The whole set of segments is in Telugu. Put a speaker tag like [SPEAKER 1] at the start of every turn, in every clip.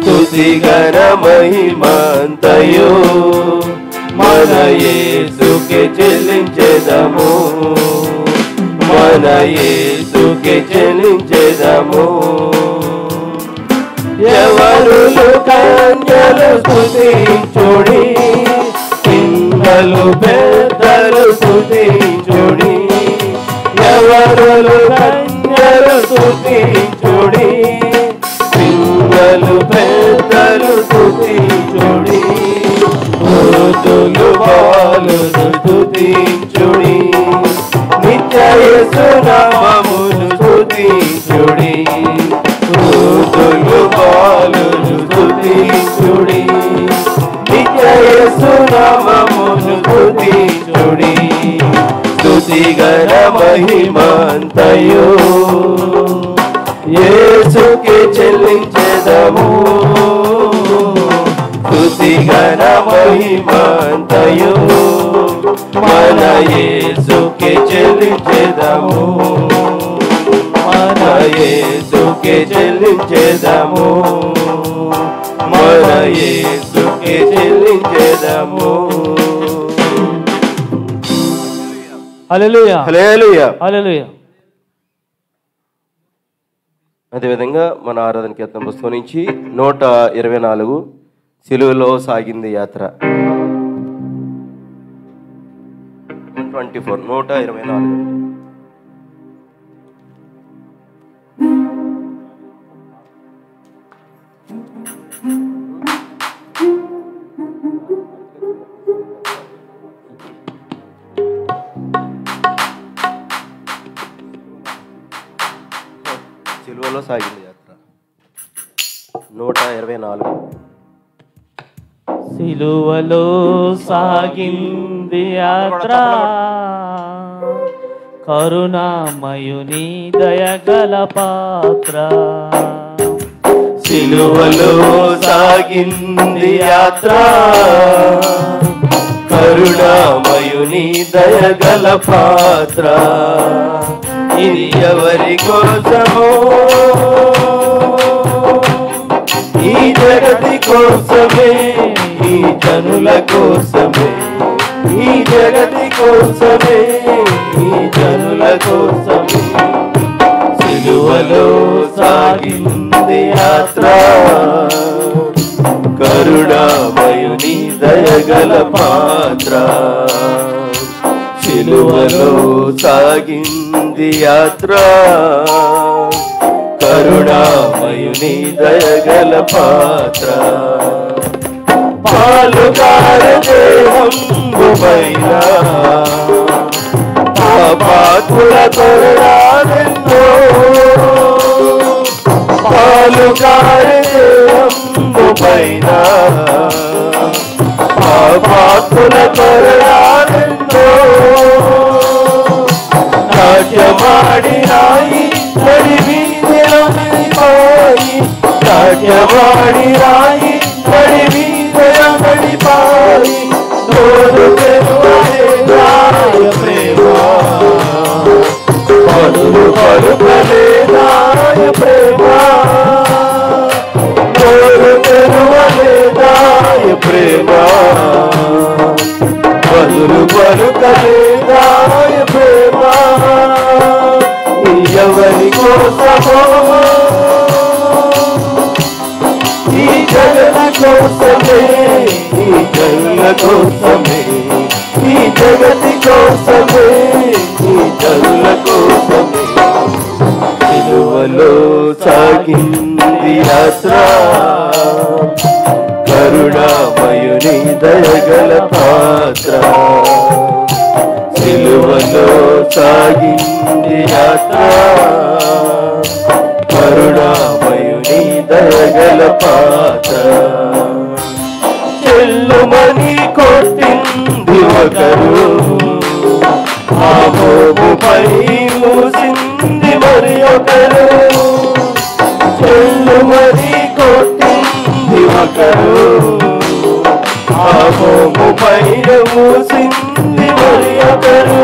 [SPEAKER 1] స్తుతి ఘన మహిమంతయు మన యేసుకే చెల్లించెదము, మన యేసుకే చెల్లించెదము. ఎవరులు కన్యలు స్తుతించుడి, పిల్లలు పెద్దలు స్తుతించుడి. ఎవరులు కన్యలు స్తుతించుడి, పిల్లలు పెద్దలు స్తుతించుడి. వృద్ధులు బాలురు స్తుతించుడి, నిత్య యేసు నామమును స్తుతించుడి. వృద్ధులు బాలురు స్తుతించుడి, నిత్య యేసు నామమును స్తుతించుడి. స్తుతి ఘన మహిమంతయు యేసుకే చెల్లించెదము, స్తుతి ఘన మహిమంతయు మన యేసుకే చెల్లించెదము, మన యేసుకే చెల్లించెదము, మన యేసుకే చెల్లించెదము.
[SPEAKER 2] హల్లెలూయా
[SPEAKER 1] హల్లెలూయా
[SPEAKER 2] హల్లెలూయా.
[SPEAKER 1] అదేవిధంగా మన ఆరాధన కీర్తన పుస్తకం నుంచి 124 సిలువలో సాగింది యాత్ర. 124 సిలువలో సాగింది యాత్ర. 124
[SPEAKER 2] సిలువలో సాగింది యాత్ర, కరుణామయుని దయగల పాత్ర.
[SPEAKER 1] సిలువలో సాగింది యాత్ర, కరుణామయుని దయగల పాత్ర. ఇది ఎవరి కోసమో, ఈ జగతి కోసమే, ఈ జనుల కోసమే, ఈ జగతి కోసమే, ఈ జనుల కోసమే. సిలువలో సాగింది యాత్ర, కరుణామయుని దయగల పాత్ర. సిలువలో సాగింది యాత్ర, కరుణామయుని దయగల పాత్ర. పాలుగార దేహంబు పైన పాపాత్ముల కొరడాలెన్నో, పాలుగార దేహంబు పైన పాపాత్ముల కొరడాలెన్నో. నాట్యమాడి రాయి నడి వీధిలో నడిపాయి, నాట్యమాడి రాయి నడి వీధిలో నడిపాయి. నోరు తెరువలే నాయ ప్రేమ, పలులు పలుకలే నాయ ప్రేమ. నోరు తెరువలే నాయ ప్రేమ, పలులు పలుకలే నాయ ప్రేమ. ఎవరి కోసమో, ఈ జగతి కోసమే, ఈ జనుల కోసమే, ఈ జగతి కోసమే, ఈ జనుల కోసమే. సిలువలో సాగింది యాత్ర, కరుణామయుని దయగల పాత్ర. సిలువలో సాగింది యాత్ర, కరుణామయుని దయగల పాత్ర. చెల్లుమని కొట్టింది ఒకరు, ఆ మోపుపై మూసింది మరి ఒకరు. చెల్లుమని కొట్టింది ఒకరు, ఆ మోపుపై మూసింది మరి ఒకరు.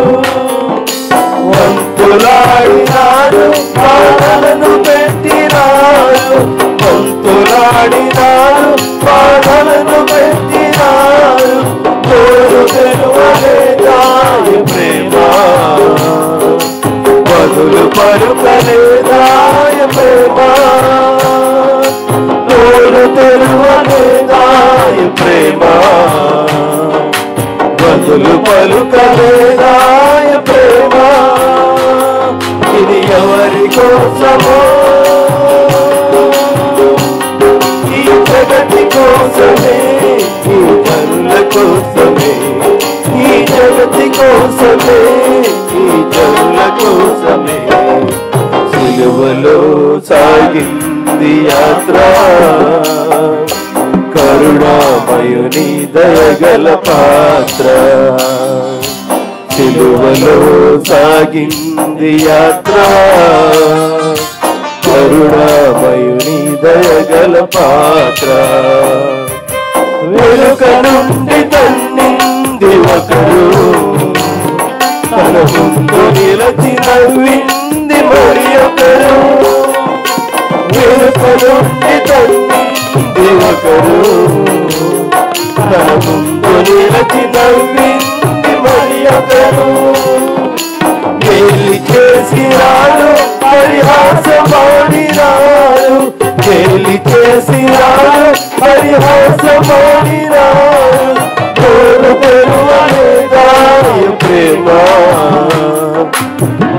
[SPEAKER 1] వంతులాడినాడు, బాధలను పెట్టినాడు, పలుకలేదాయ ప్రేమ ఇది ఎవరి కోసమో ఈ జగతి కోసమే ఈ జనుల కోసమే ఈ జగతి కోసమే ఈ జనుల కోసమే సిలువలో సాగింది యాత్ర కరుణామయుని దయగల పాత్ర సిలువలో సాగింది యాత్ర కరుణామయుని దయగల పాత్ర వెనుక నుండి తన్నింది ఒకరు తన ముందు నిలచి నవ్వింది మరి ఒకరు వెనుక నుండి తన్నింది ఒకరు తన ముందు నిలచి నవ్వింది మరి ఒకరు గేలి చేసి రాడు పరిహాసమాడి రాడు గేలి చేసి రాడు పరిహాసమాడి రాడు తోడు తెరువలేదాయ ప్రేమ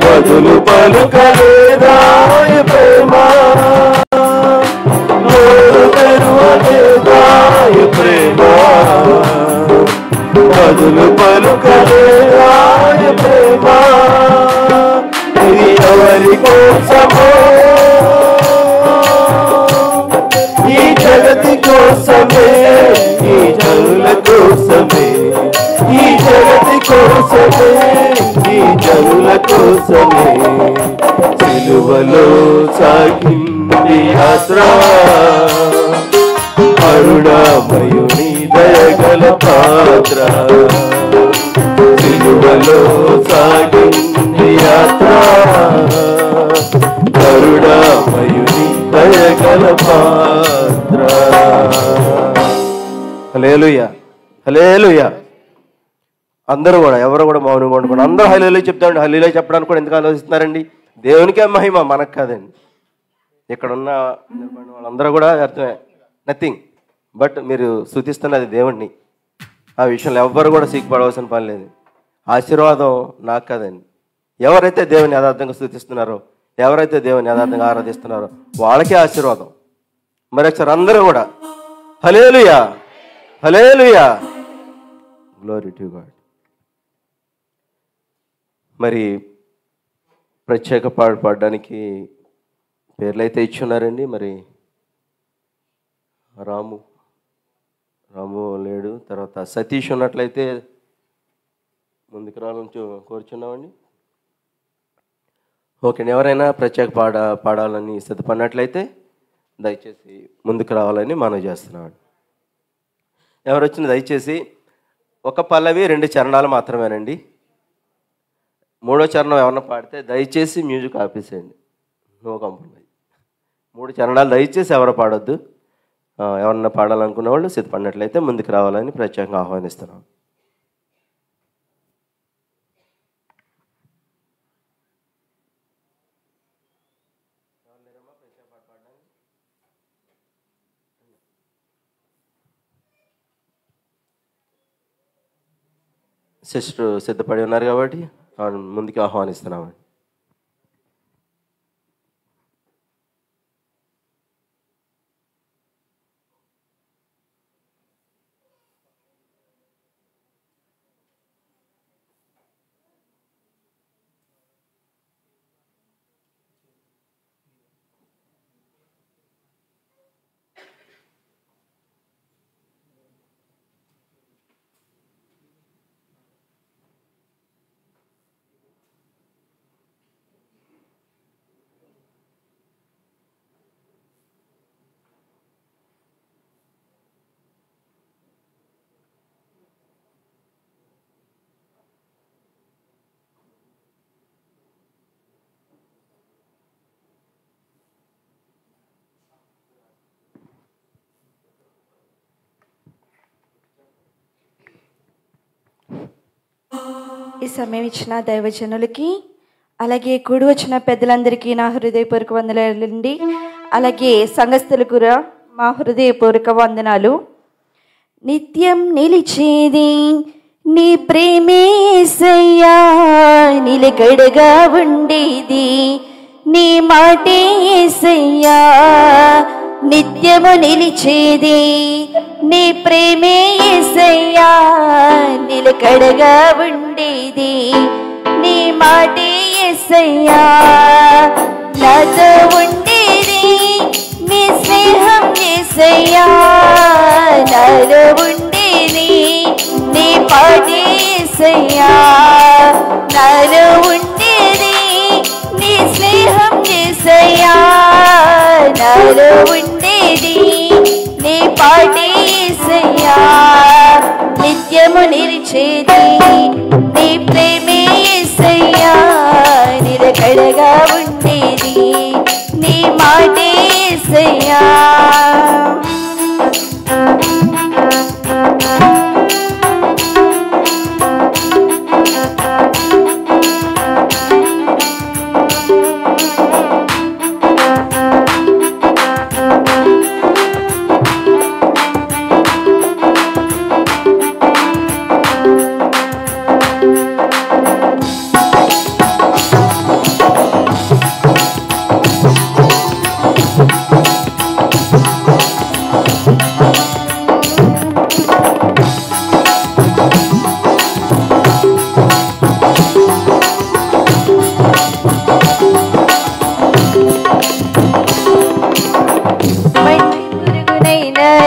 [SPEAKER 1] బదులు పలుకలేదాయ ప్రేమ తోడు తెరువలేదాయ ప్రేమ బదులు పలుకలేదాయ ప్రేమ ఇది ఎవరి కోసమో ఈ జగతి కోసమే ఈ జనుల కోసమే ఈ జగతి కోసమే ఈ జనుల కోసమే సిలువలో సాగింది యాత్ర కరుణామయుని దయగల పాత్ర సిలువలో సాగింది యాత్ర కరుణామయుని దయగల పాత్ర. హల్లెలూయా హల్లెలూయా. అందరూ కూడా ఎవరు కూడా మౌనంగా ఉండకుండా అందరూ హల్లెలూయా చెప్తారండి. హల్లెలూయా చెప్పడానికి కూడా ఎందుకు ఆలోచిస్తున్నారండి? దేవునికే మహిమ, మనకు కాదండి. ఇక్కడ ఉన్న వాళ్ళందరూ కూడా అర్థమే, నథింగ్ బట్ మీరు స్తుతిస్తున్నది దేవుణ్ణి. ఆ విషయంలో ఎవ్వరు కూడా సిగ్గుపడవలసిన పని లేదు. ఆశీర్వాదం నాకు కాదండి. ఎవరైతే దేవుని యథార్థంగా స్తుతిస్తున్నారో, ఎవరైతే దేవుని యథార్థంగా ఆరాధిస్తున్నారో వాళ్ళకే ఆశీర్వాదం. మరి ఒకసారి అందరూ కూడా హల్లెలూయా హల్లెలూయా, గ్లోరీ టు గాడ్. మరి ప్రత్యేక పాడడానికి పేర్లు అయితే ఇచ్చున్నారండి. మరి రాము లేడు, తర్వాత సతీష్ ఉన్నట్లయితే ముందుకు రావాలని కోరుచున్నామండి. ఓకే, ఎవరైనా ప్రత్యేక పాడాలని సిద్ధపడినట్లయితే దయచేసి ముందుకు రావాలని మనవి చేస్తున్నామండి. ఎవరు వచ్చినా దయచేసి ఒక పల్లవి 2 చరణాలు మాత్రమేనండి. 3వ చరణం ఎవరన్నా పాడితే దయచేసి మ్యూజిక్ ఆపేసేయండి, నో కాంప్రమైజ్. 3 చరణాలు దయచేసి ఎవరు పాడొద్దు. ఎవరన్నా పాడాలనుకున్న వాళ్ళు సిద్ధపడినట్లయితే ముందుకు రావాలని ప్రత్యేకంగా ఆహ్వానిస్తున్నాం. సిస్టర్ సిద్ధపడి ఉన్నారు కాబట్టి ముందుకు ఆహ్వానిస్తున్నామండి.
[SPEAKER 3] ఈ సమయం ఇచ్చిన దైవజనులకి, అలాగే కూడి వచ్చిన పెద్దలందరికీ నా హృదయపూర్వక వందనాలండి. అలాగే సంఘస్థులకు కూడా మా హృదయపూర్వక వందనాలు. నిత్యం నిలిచేది నీ ప్రేమేసయ్యా నిలకడగా ఉండేది, నీ మాటేసయ్యా నిత్యము నిలిచేది. నీ ప్రేమేసయ్యా నిలకడగా ఉండేది, నీ మాటేసయ్యా నాతో ఉండేది. నీ స్నేహం యేసయ్యా నాలో ఉండేది, నీ పాటేసయ్యా నాలో ఉండేది. నీ స్నేహం యేసయ్యా నాలో ఉండేది, నీ పాటేసయ్యా నిత్యము నిలిచేది. నీ ప్రేమే యేసయ్యా నిలకడగా ఉండేది, నీ మాటేసయ్యా.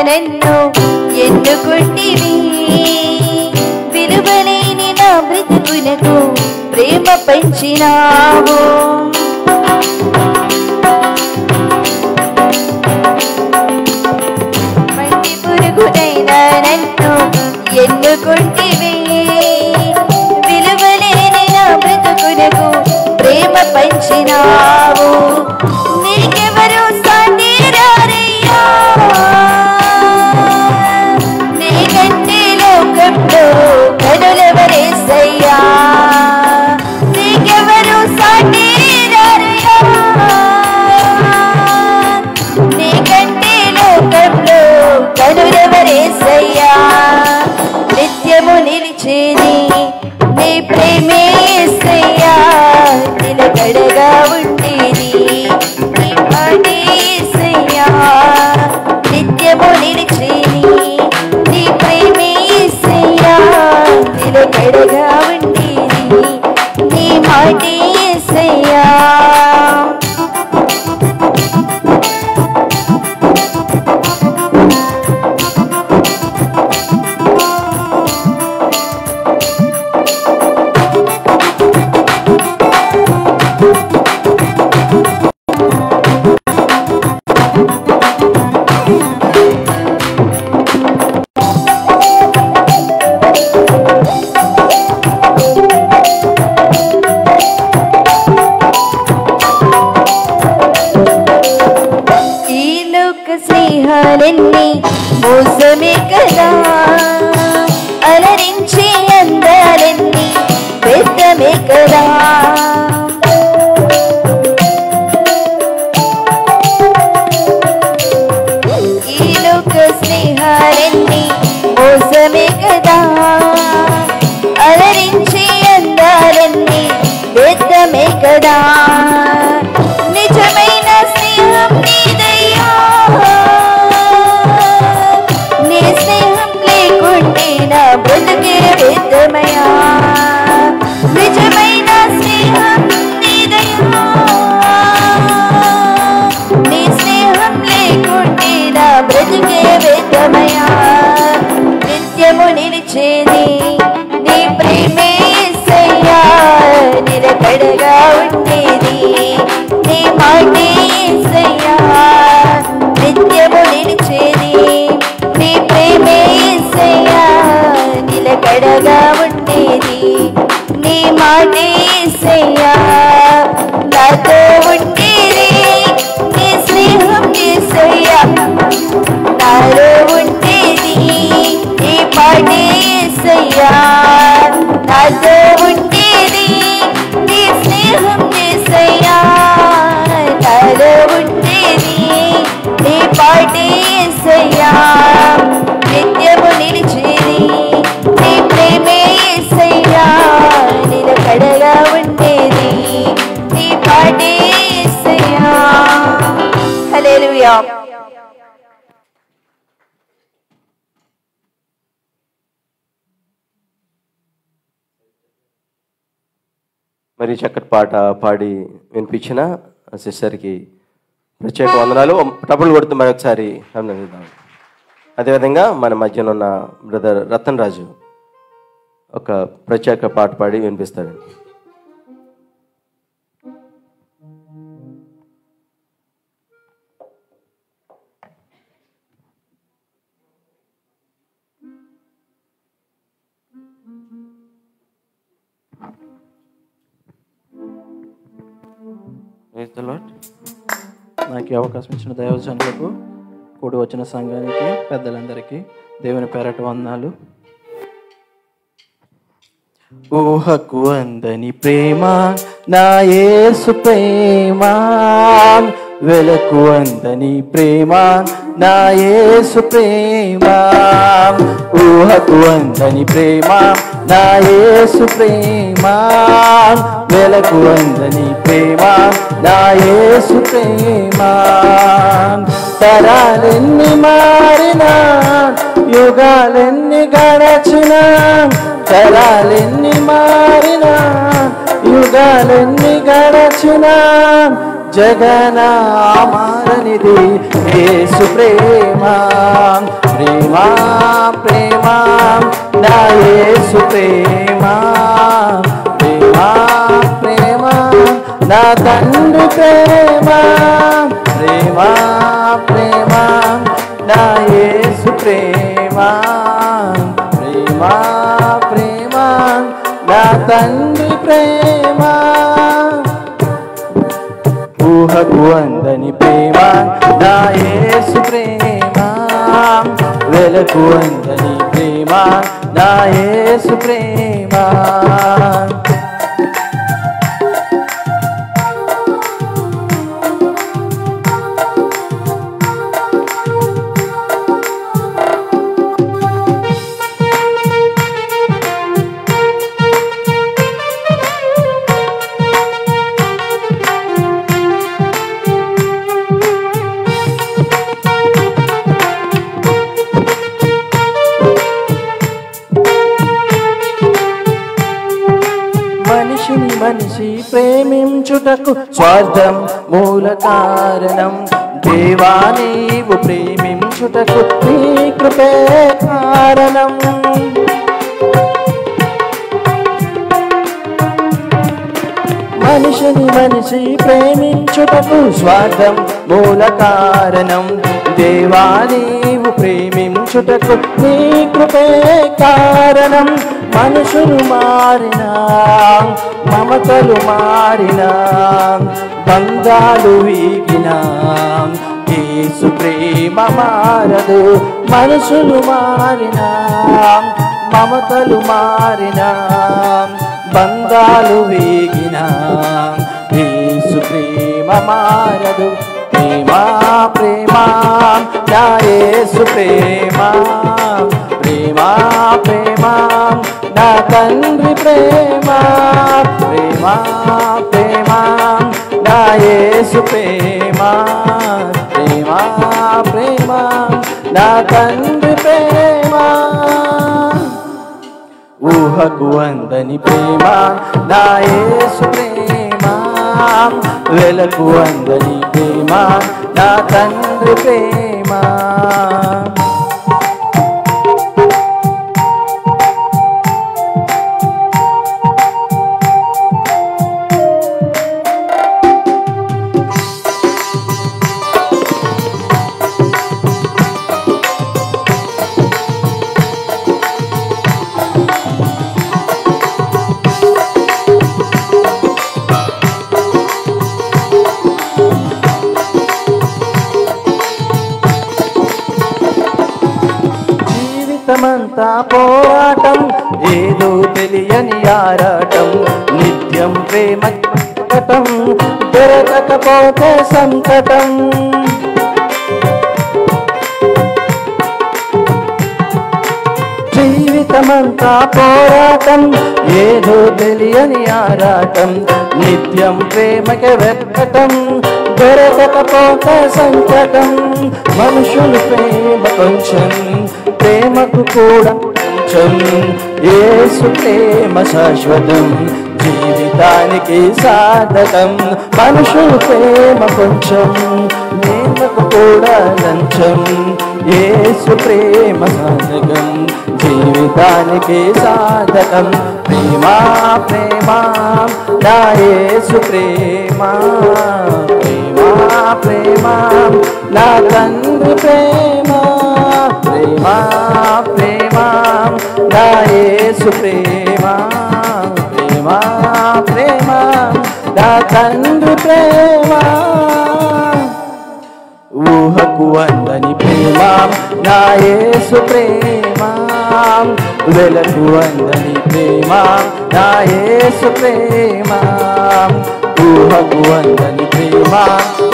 [SPEAKER 3] నన్ను ఎన్నుకుంటివి, విలువలేని నా బ్రతుకునకు ప్రేమ పంచినావు. మంటి పురుగునైన నన్ను ఎన్నుకుంటివి, విలువలేని నా బ్రతుకునకు ప్రేమ పంచినావు. నీకెవరు సాటి రారయ్యా, నీకంటే లోకంలో కనులెవరేసయ్యా. నీకెవరు సాటి రారయ్యా, నీకంటే లోకంలో కనులెవరేసయ్యా. నిత్యము నిలిచేది నీ ప్రేమే యేసయ్యా నిలకడగా ఉండేది, నీ పాటేసయ్యా నిత్యము నిలిచేది. నీ ప్రేమే యేసయ్యా నిలకడగా ఉండేది, నీ మాటేసయ్యా. స్నేహాలన్నీ మోసమే కదా, అలరించే అందాలన్నీ వ్యర్థమే కదా. ఈ లోక స్నేహాలన్నీ మోసమే కదా, అలరించే అందాలన్నీ వ్యర్థమే కదా. నిజమైన స్నేహం నీదయ్యా, నీ స్నేహం లేకుంటే నా బ్రతుకే వ్యర్థమయ్యా. నిజమైన స్నేహం నీదయ్యా, నీ స్నేహం లేకుంటే నా బ్రతుకే వ్యర్థమయ్యా. నిత్యము నిలిచేది నీ ప్రేమే యేసయ్యా నిలకడగా ఉండేది, నీ మాటే యేసయ్యా నిత్యము నిలిచేది. నీ ప్రేమే యేసయ్యా నిలకడగా ఉండేది, నీ మాటే యేసయ్యా నాతో ఉండేది. నీ స్నేహం యేసయ్యా నాలో ఉండేది, నీ పాటే యేసయ్యా నాతో ఉండేది. నీ స్నేహం యేసయ్యా నాలో ఉండేది, నీ పాటే యేసయ్యా నిత్యము నిలిచేది. నీ ప్రేమే హల్లెలూయా.
[SPEAKER 1] మరి చక్కటి పాట పాడి వినిపించిన సిస్టర్కి ప్రత్యేక వందనాలు. టప్పులు కొడుతూ మరొకసారి అభినందిద్దాం. అదేవిధంగా మన మధ్యన ఉన్న బ్రదర్ రతన్ రాజు ఒక ప్రత్యేక పాట పాడి వినిపిస్తాడండి.
[SPEAKER 4] నాకు ఈ అవకాశం ఇచ్చిన దైవజనులకు, కూడి వచ్చిన సంఘానికి, పెద్దలందరికీ దేవుని పేరట వందనాలు. ఊహకు అందని ప్రేమ నా యేసు ప్రేమ, వెలకు అందని ప్రేమ నా యేసు ప్రేమ, ఊహకు అందని ప్రేమ నా యేసు ప్రేమ, వెలకు అందని ప్రేమ నా యేసు ప్రేమ. తరాలెన్ని మారినా, యుగాలెన్ని గడచినా, తరాలెన్ని మారినా, యుగాలెన్ని గడచినా, జగన మారనిది యేసు ప్రేమ. ప్రేమ ప్రేమ నా యేసు ప్రేమ, ప్రేమ ప్రేమ నా తండ్రి ప్రేమ, ప్రేమ ప్రేమ నా యేసు ప్రేమ, ప్రేమ ప్రేమ నా తండ్రి ప్రేమ. ఊహకు అందని ప్రేమ నా యేసు ప్రేమ, వెలకు అందని ప్రేమ నా యేసు ప్రేమ. మనిషి ప్రేమించుటకు స్వార్థం మూల కారణం, దేవా నీవు ప్రేమించుటకు నీ కృపే కారణం. మనిషి ప్రేమించుటకు స్వార్థం మూల కారణం, దేవా నీవు ప్రేమించుటకు నీ కృపే కారణం. మనుషులు మారినా, మమతలు మారినా, బంధాలు వీగినా, యేసు ప్రేమ మారదు. మనుషులు మారినా, మమతలు మారినా, బంధాలు వీగినా, యేసు ప్రేమ మారదు. ప్రేమ ప్రేమ నా యేసు ప్రేమ, ప్రేమ ప్రేమ నా తండ్రి ప్రేమ, ప్రేమ ప్రేమ నా యేసు ప్రేమ, ప్రేమ ప్రేమ నా తండ్రి ప్రేమ. ఊహకు అందని ప్రేమ నా యేసు ప్రేమ, వెలకు అందని ప్రేమ నా తండ్రి ప్రేమ. జీవితమంతా పోరాటం, ఏదో తెలియని ఆరాటం, నిత్యం ప్రేమ కటం, దొరకకపోతే సంకటం. జీవితమంతా పోరాటం, ఏదో తెలియని ఆరాటం, నిత్యం ప్రేమకి వెతకటం, దొరకకపోతే సంకటం, మనుషులు ప్రేమ కొంచెం, ప్రేమకు కూడా కొంచెం. యేసు ప్రేమ శాశ్వతం, జీవితానికి సాధకం. మనుషులు ప్రేమ కొంచెం, ప్రేమకు కూడా లంచం. యేసు ప్రేమ సాధకం, జీవితానికి సాధకం. ప్రేమ ప్రేమ నా యేసు ప్రేమ, ప్రేమ ప్రేమ నా తండ్రి ప్రేమ, ప్రేమ ప్రేమ నా యేసు ప్రేమ, ప్రేమ ప్రేమ నా తండ్రి ప్రేమ. ఊహకు అందని ప్రేమ నా యేసు ప్రేమ, వెలకు అందని ప్రేమ నా యేసు ప్రేమ. ఊహకు అందని ప్రేమ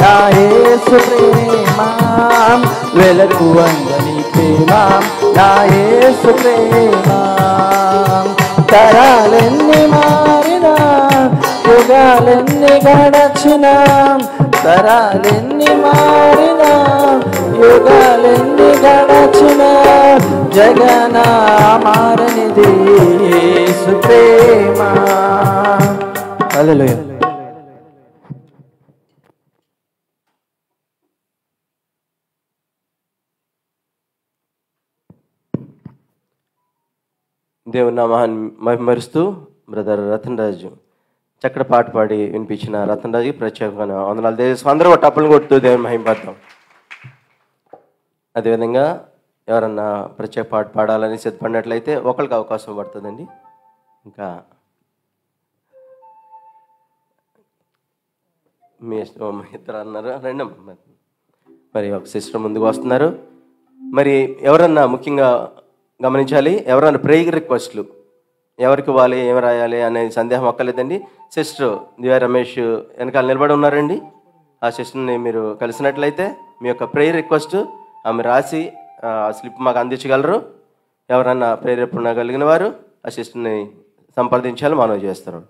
[SPEAKER 4] నా యేసు ప్రేమ, వెలకు అందని ప్రేమ నా యేసు ప్రేమ. తరాలెన్ని మారినా, యుగాలెన్ని గడచినా, తరాలెన్ని మారినా, యుగాలెన్ని గడచినా, జగన మారనిది యేసు ప్రేమ. హల్లెలూయా.
[SPEAKER 1] దేవుని నామాన్ని మహిమరుస్తూ బ్రదర్ రతన్ రాజు చక్కటి పాట పాడి వినిపించిన రతన్ రాజుకి ప్రత్యేకమైన వందనాలు తెలియజేసి అందరూ టప్పులు కొడుతూ దేవుని మహిమపడతాం. అదేవిధంగా ఎవరన్నా ప్రత్యేక పాట పాడాలని సిద్ధపడినట్లయితే ఒకరికి అవకాశం పడుతుందండి. ఇంకా మీ ఇద్దరు అన్నారు, రెండమ్మ. మరి ఒక సిస్టర్ ముందుకు వస్తున్నారు. మరి ఎవరన్నా ముఖ్యంగా గమనించాలి, ఎవరన్నా ప్రేయర్ రిక్వెస్ట్లు ఎవరికి ఇవ్వాలి, ఏం రాయాలి అనే సందేహం అక్కర్లేదండి. సిస్టర్ దివ్య రమేష్ వెనకాల నిలబడి ఉన్నారండి. ఆ సిస్టర్ని మీరు కలిసినట్లయితే మీ యొక్క ప్రేయర్ రిక్వెస్ట్ ఆమె రాసి ఆ స్లిప్ మాకు అందించగలరు. ఎవరన్నా ప్రేరేపణ కలిగిన వారు ఆ సిస్టర్ని సంప్రదించాలి, మనవి చేస్తారు.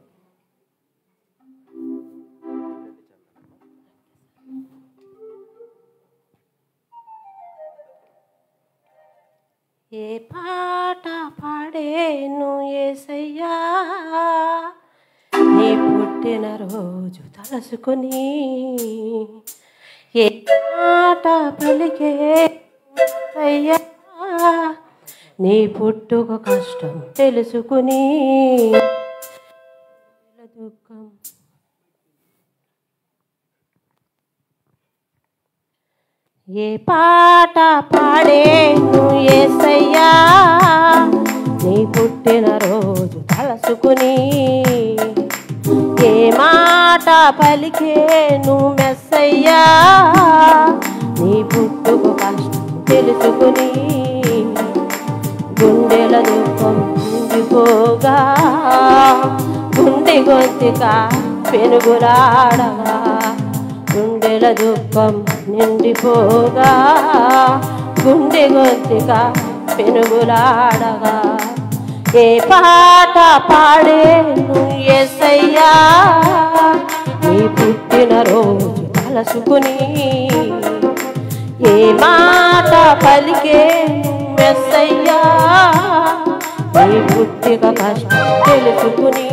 [SPEAKER 5] ఏ పాట పాడేను యేసయ్యా, నీ పుట్టిన రోజు తలసుకొని, ఏ పాట పలికే అయ్యా, నీ పుట్టుక కష్టం తెలుసుకుని, దుఃఖం ఏ పాట పాడేను యేసయ్యా, నీ పుట్టిన రోజు తలసుకుని, ఏ మాట పలికేను మెస్సయ్యా, నీ పుట్టుక కష్టం తెలుసుకుని, గుండెల దుఃఖం నిండిపోగా, గుండె గొంతిక పెనుగులాడగా, గుండెల దుఃఖం నిండిపోగా, గుండె గొంతిక పెనుగులాడగా, ఏ పాట పాడేను యేసయ్యా, నీ పుట్టిన రోజు తలసుకుని, ఏ మాట పలికేను మెస్సయ్యా, నీ పుట్టిక కష్టం తెలుసుకుని.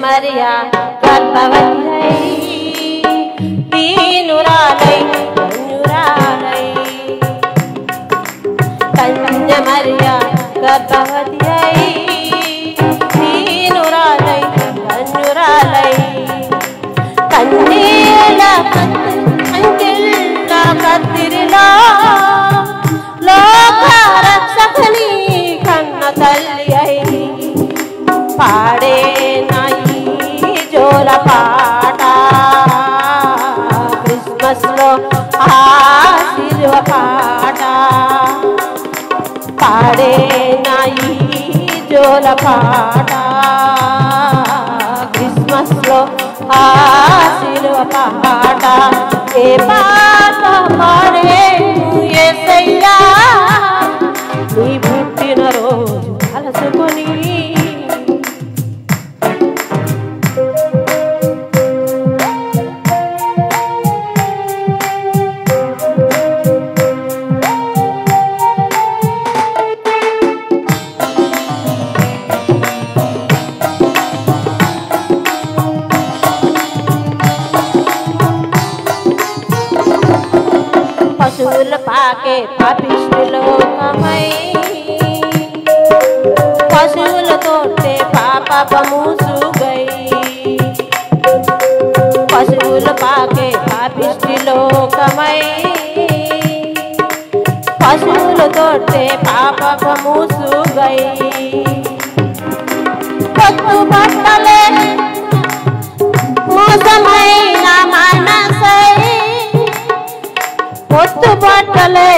[SPEAKER 5] మరియా గర్భవతి దీనురాలై ధన్యురాలై, కన్య మరియా గర్భవతి దీనురాలై ధన్యురాలై, కన్నీల అంకిళ్ళ కత్తిరిలా లోక రక్షకుని కన్న తల్లి అయి, పాడే జోల పాట క్రిస్మస్ లో ఆ శిలువ పాట, పాడే నా ఈ జోల పాట క్రిస్మస్ లో ఆ సిలువ పాట ఏ పాట పాడే యేసయ్యా నీ పుట్టిన రోజు కలుసుకొని పశువుల పాకే పాపిష్టి లోకమై పశువులతోటే పాపమూసుగై పశువుల పాకే పాపిష్టి లోకమై పశువులతోటే పాపమూసుగై కొత్త బట్టలే మోసమైన మనసై పొత్తు బట్టలే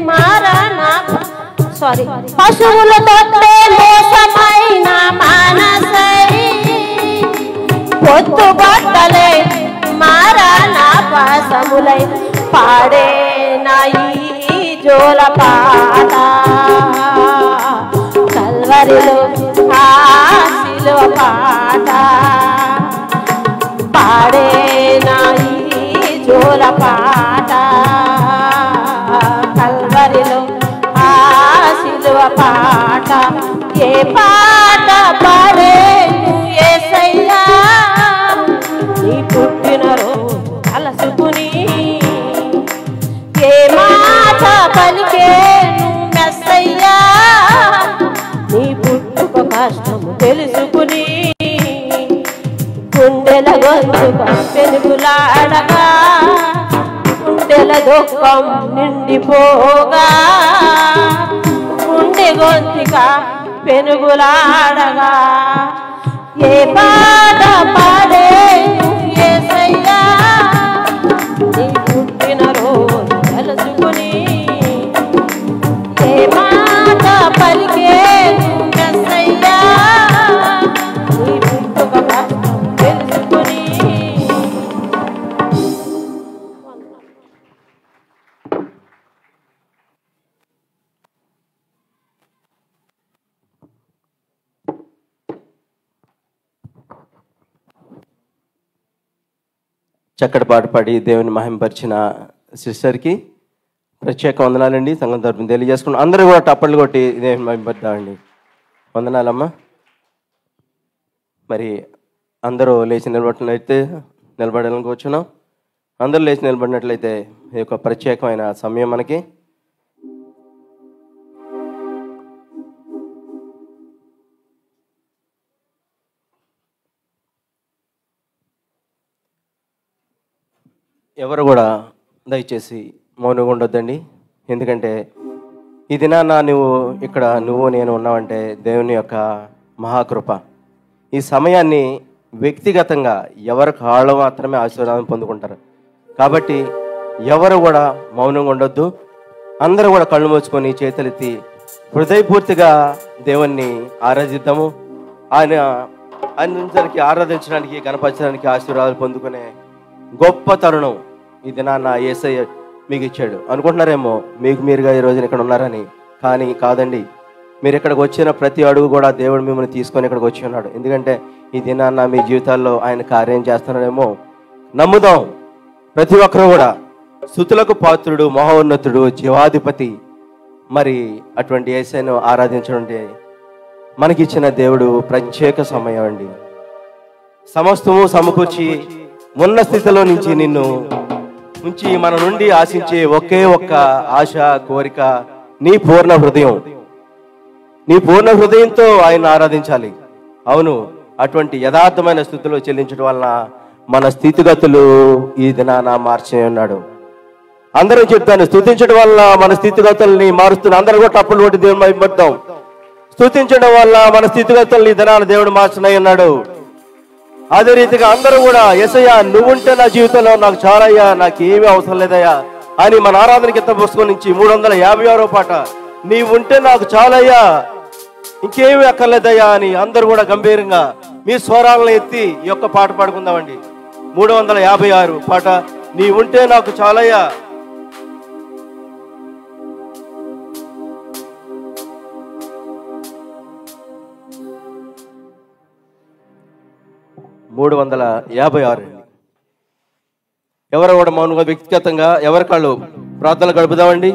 [SPEAKER 5] మారనా పశువులతో మోసమైన మానసై పొత్తు బట్టలే మారనా పాసములై పాడే నా ఈ జోల పాట కల్వరిలో ఆ సిలువ పాట పాడే నా ఈ జోల పాట కల్వరిలో ఆ సిలువ పాట ఏ పాట పాడే యేసయ్యా నీ పుట్టిన రోజు కలుసుకుని ఏ మాట పలికే మెస్సయ్యా నీ పుట్టుక కష్టము తెలుసుకుని గుండెల గొంతుక పెనుగులాడగా గుండెల దుఃఖం నిండిపోగా గుండె గొంతుక పెనుగులాడగా ఏ పాట పాడే యేసయ్యా నీ పుట్టిన రోజు కలుసుకుని ఏ మాట పలికే మెస్సయ్యా నీ పుట్టుక కష్టం తెలుసుకుని
[SPEAKER 1] చక్కటి పాట పాడి దేవుని మహింపరిచిన సిస్టర్కి ప్రత్యేక వందనాలండి. సంఘం తరపున తెలియజేసుకున్నాం. అందరూ కూడా టప్పట్లు కొట్టి దేవుని మహింపరుద్దామండి. వందనాలమ్మా. మరి అందరూ లేచి నిలబడాలని కూర్చున్నాం. అందరూ లేచి నిలబడినట్లయితే ఈ యొక్క ప్రత్యేకమైన సమయం మనకి ఎవరు కూడా దయచేసి మౌనంగా ఉండొద్దండి. ఎందుకంటే ఈ దినాన నువ్వు నేను ఉన్నావంటే దేవుని యొక్క మహాకృప. ఈ సమయాన్ని వ్యక్తిగతంగా ఎవరి కాళ్ళు మాత్రమే ఆశీర్వాదం పొందుకుంటారు. కాబట్టి ఎవరు కూడా మౌనంగా ఉండొద్దు. అందరూ కూడా కళ్ళు మూసుకొని చేతులెత్తి హృదయపూర్తిగా దేవుణ్ణి ఆరాధిద్దాము. ఆయనకి ఆరాధించడానికి గణపరచడానికి ఆశీర్వాదాలు పొందుకునే గొప్ప తరుణం ఈ దినాన్న యేసయ్య మీకు ఇచ్చాడు. అనుకుంటున్నారేమో మీకు మీరుగా ఈ రోజున ఇక్కడ ఉన్నారని. కానీ కాదండి. మీరు ఇక్కడికి వచ్చిన ప్రతి అడుగు కూడా దేవుడు మిమ్మల్ని తీసుకొని ఇక్కడికి వచ్చి ఉన్నాడు. ఎందుకంటే ఈ దినాన్న మీ జీవితాల్లో ఆయన కార్యం చేస్తున్నాడేమో నమ్ముదాం. ప్రతి ఒక్కరూ కూడా స్తుతులకు పాత్రుడు, మహోన్నతుడు, జీవాధిపతి మరి అటువంటి యేసయ్యను ఆరాధించడం మనకిచ్చిన దేవుడు ప్రత్యేక సమయం అండి. సమస్తము సమకూర్చి ఉన్న స్థితిలో నుంచి నిన్ను ఉంచి మన నుండి ఆశించే ఒకే ఒక్క ఆశ, కోరిక నీ పూర్ణ హృదయం. నీ పూర్ణ హృదయంతో ఆయన ఆరాధించాలి. అవును, అటువంటి యథార్థమైన స్థితిలో చెల్లించడం వలన మన స్థితిగతులు ఈ దినాన మార్చే ఉన్నాడు. అందరూ చెప్తాను, స్తుతించడం వల్ల మన స్థితిగతుల్ని మారుస్తున్న అందరూ కూడా టప్పులు కొట్టి దేవుని మహిమపడతాం. స్తుతించడం వల్ల మన స్థితిగతుల్ని ఈ దినాన దేవుడు మార్చనై ఉన్నాడు. అదే రీతిగా అందరూ కూడా యేసయ్యా నువ్వుంటే నా జీవితంలో నాకు చాలయ్యా, నాకు ఏమీ అవసరం లేదయ్యా అని మన ఆరాధన గీత పుస్తకం నుంచి 356వ పాట నీవుంటే నాకు చాలయ్యా, ఇంకేమీ అక్కర్లేదయ్యా అని అందరూ కూడా గంభీరంగా మీ స్వరాలను ఎత్తి ఈ యొక్క పాట పాడుకుందామండి. 356 పాట, నీవుంటే నాకు చాలయ్యా. ఎవరు కూడా మౌనంగా వ్యక్తిగతంగా ఎవరి కాళ్ళు ప్రార్థనలు గడుపుదామండి.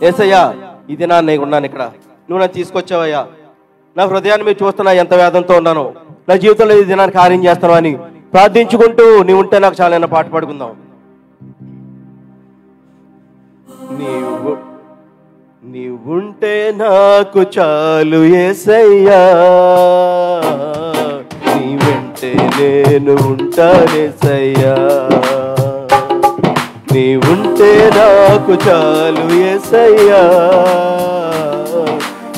[SPEAKER 1] యేసయ్యా, ఇది నా నేను ఉన్నాను ఇక్కడ, నువ్వు నన్ను తీసుకొచ్చావయ్యా, నా హృదయాన్ని మీరు చూస్తున్నా ఎంత వేదంతో ఉన్నాను, నా జీవితంలో ఈ దినాన్ని కార్యం చేస్తాను అని ప్రార్థించుకుంటూ నీవు ఉంటే నాకు చాలా పాట పాడుకుందాం. నీవుంటే నాకు చాలు యేసయ్యా, నీ వెంటే నేను ఉంటానేసయ్యా. నీవుంటే నాకు చాలు యేసయ్యా,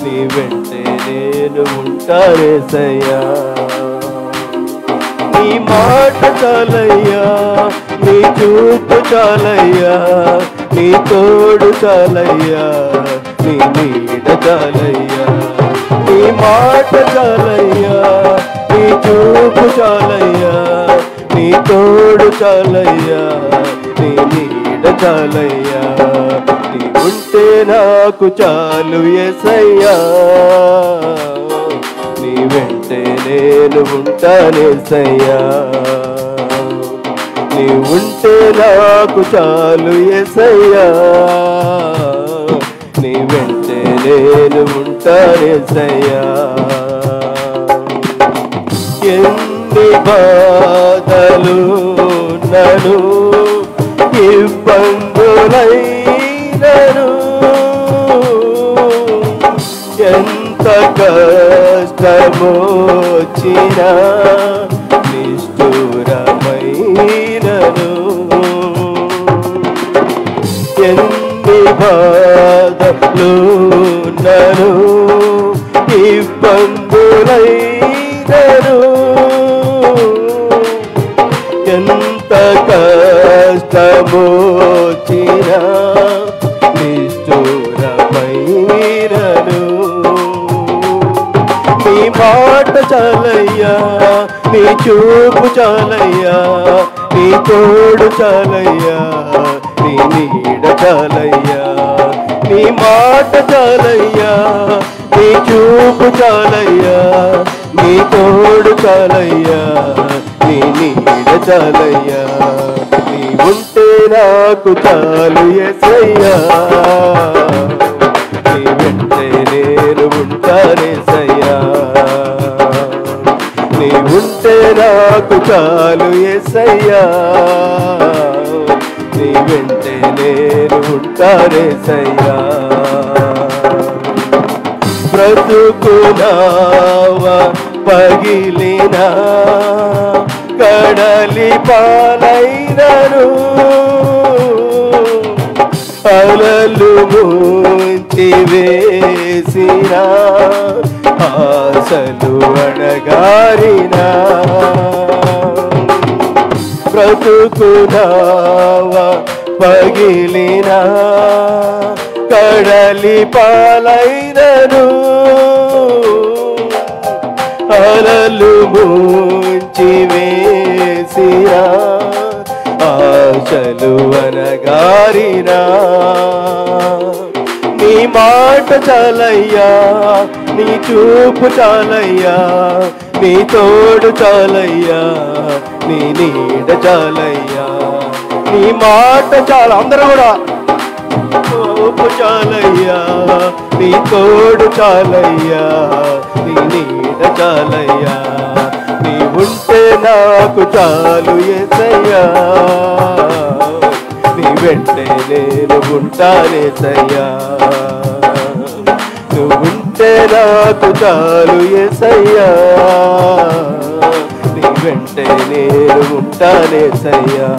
[SPEAKER 1] నీ వెంటే నేను ఉంటానేసయ్యా. నీ మాట చాలయ్యా, నీ చూపు చాలయ్యా, నీ తోడు చాలయ్యా, నీ నీడ చాలయ్యా. నీ మాట చాలయ్యా, నీ చూపు చాలయ్యా, నీ తోడు చాలయ్యా, నీ నీడ చాలయ్యా. నీ ఉంటే నాకు చాలు యేసయ్యా, నీ వెంటే నేను ఉంటానేసయ్యా. నీ ఉంటే నాకు చాలు యేసయ్యా, నీ వెంటే నేను ఉంటానేసయ్యా. ఎన్ని బాధలు నను ఇబ్బందులైనను, ఎంత కష్టమొచ్చినా నిష్ఠురమైనను, ఎన్ని బాధలు నను ఇబ్బందులైనను, ఎంత కష్టమొచ్చినా నిష్ఠురమైనను. నీ మాట చాలయ్యా, నీ చూపు చాలయ్యా, నీ తోడు చాలయ్యా, నీ నీడ చాలయ్యా. నీ మాట చాలయ్యా, నీ చూపు చాలయ్యా, నీ తోడు చాలయ్యా, నీ నీడ చాలయ్యా. నీ ఉంటే నాకు చాలు యేసయ్యా, నీ వెంటే నేను ఉంటానేసయ్యా. నీ ఉంటే నాకు చాలు యేసయ్యా, నీ వెంటే నేను ఉంటానేసయ్యా. బ్రతుకునావా పగిలినా కడలి పాలైనను, అలలు ముంచి వేసిన ఆశలు అణగారినా, బ్రతుకునావా పగిలినా కడలి పాలైనను, అలలు ముంచి వేసిన ఆశలు అనగారినా. నీ మాట చాలయ్యా, నీ చూపు చాలయ్యా, నీ తోడు చాలయ్యా, నీ నీడ చాలయ్యా. నీ మాట చాలు, అందరూ కూడా చూపు చాలయ్యా, నీ తోడు చాలయ్యా, నీ నీడ చాలయ్యా. నీ ఉంటే నాకు చాలు యేసయ్యా, నీ వెంటే నేను ఉంటానేసయ్యా. నువ్వు ఉంటే నాకు చాలు యేసయ్యా, నీ వెంటే నేను ఉంటానేసయ్యా.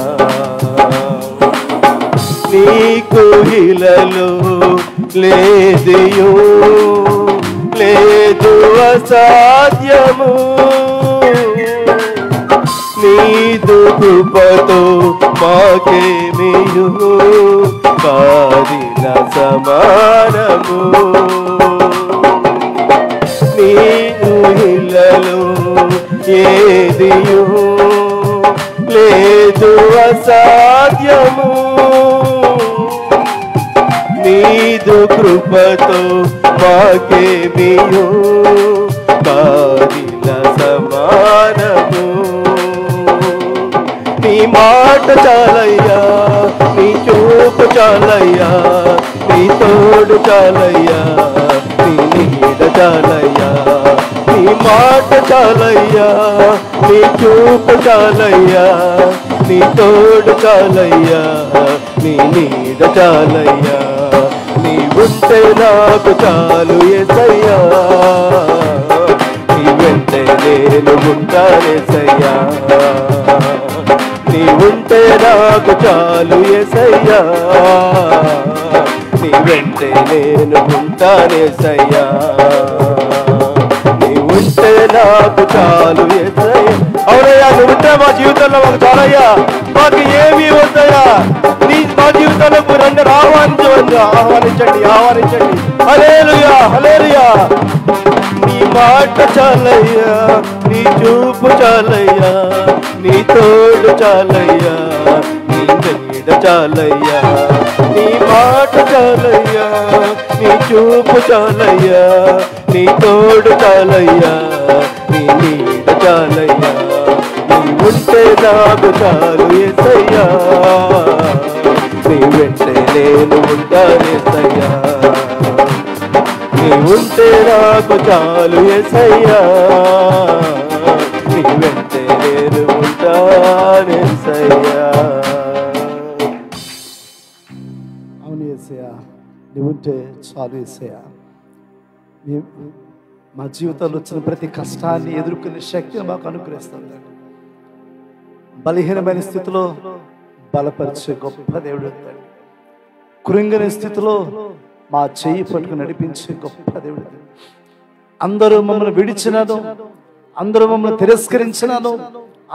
[SPEAKER 1] నీకు ఇలలో లేదియో లేదు అసాధ్యము, నీదు కృపతో మాకేమియు కాదిన సమానము నీదు ఇళ్ళలో ఏదియు లేదు అసాధ్యము నీదు కృపతో మాకేమియు కాదిల సమానము నీ మాట చాలయ్యా నీ చూపు చాలయ్యా నీ తోడు చాలయ్యా నీ నీడ చాలయ్యా నీ మాట చాలయ్యా నీ చూపు చాలయ్యా నీ తోడు చాలయ్యా నీ నీడ చాలయ్యా నీ ఉంటే నాకు చాలు యేసయ్యా నీ వెంటే నేను ఉంటానేసయ్యా నీ ఉంటే నాకు చాలు యేసయ్యా నీ వెంటే నేను ఉంటానేసయ్యా నీ ఉంటే నాకు చాలు యేసయ్యా అవునయ్యా నువ్వు ఉంటే మా జీవితంలో మాకు చాలయ్యా మాకు ఏమీ వద్దయ్యా నీ మా జీవితంలో రండి ఆహ్వానించండి హల్లెలూయా హల్లెలూయా నీ మాట చాలయ్యా నీ చూపు చాలయ్యా నీ తోడు చాలయ్యా నీ నీడ చాలయ్యా నీ మాట చాలయ్యా నీ చూపు చాలయ్యా నీ తోడు చాలయ్యా నీ నీడ చాలయ్యా నీ ఉంటే నాకు చాలు యేసయ్యా నీ వెంటే నేను ఉంటానేసయ్యా నీ ఉంటే నాకు చాలు యేసయ్యా నీ వెంటే నేను ఉంటానేసయ్యా
[SPEAKER 6] అవును యేసయ్యా నువ్వు ఉంటే చాలు యేసయ్యా మా జీవితంలో వచ్చిన ప్రతి కష్టాన్ని ఎదుర్కొనే శక్తిని మాకు అనుగ్రహిస్తుంది బలహీనమైన స్థితిలో బలపరిచే గొప్ప దేవుడు కృంగిన స్థితిలో మా చెయ్యి పట్టుకుని నడిపించే గొప్ప దేవుడు అందరూ మమ్మల్ని విడిచినాను అందరూ మమ్మల్ని తిరస్కరించినాను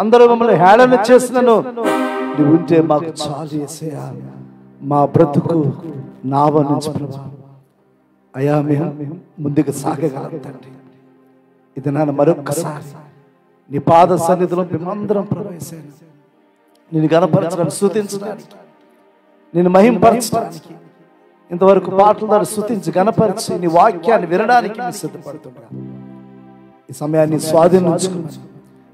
[SPEAKER 6] అందరూ మమ్మల్ని హేళన చేసినాను నువ్వు ఉంటే మాకు చాలు యేసయ్యా మా బ్రతుకు నావ నుంచి ప్రభా అయ్యా మేము ముందుకు సాగగలం తండ్రి ఇది నాన్న మరొక్కసారి నీ పాద సన్నిధిలో మేమందరం ప్రవేశాను నేను గణపరచడానికి స్తుతించడానికి నేను మహింపరచడానికి ఇంతవరకు పాటల ద్వారా స్తుతించి గణపరిచి నీ వాక్యాన్ని వినడానికి నేను సిద్ధపడుతున్నా ఈ సమయాన్ని స్వాధీనించుకుని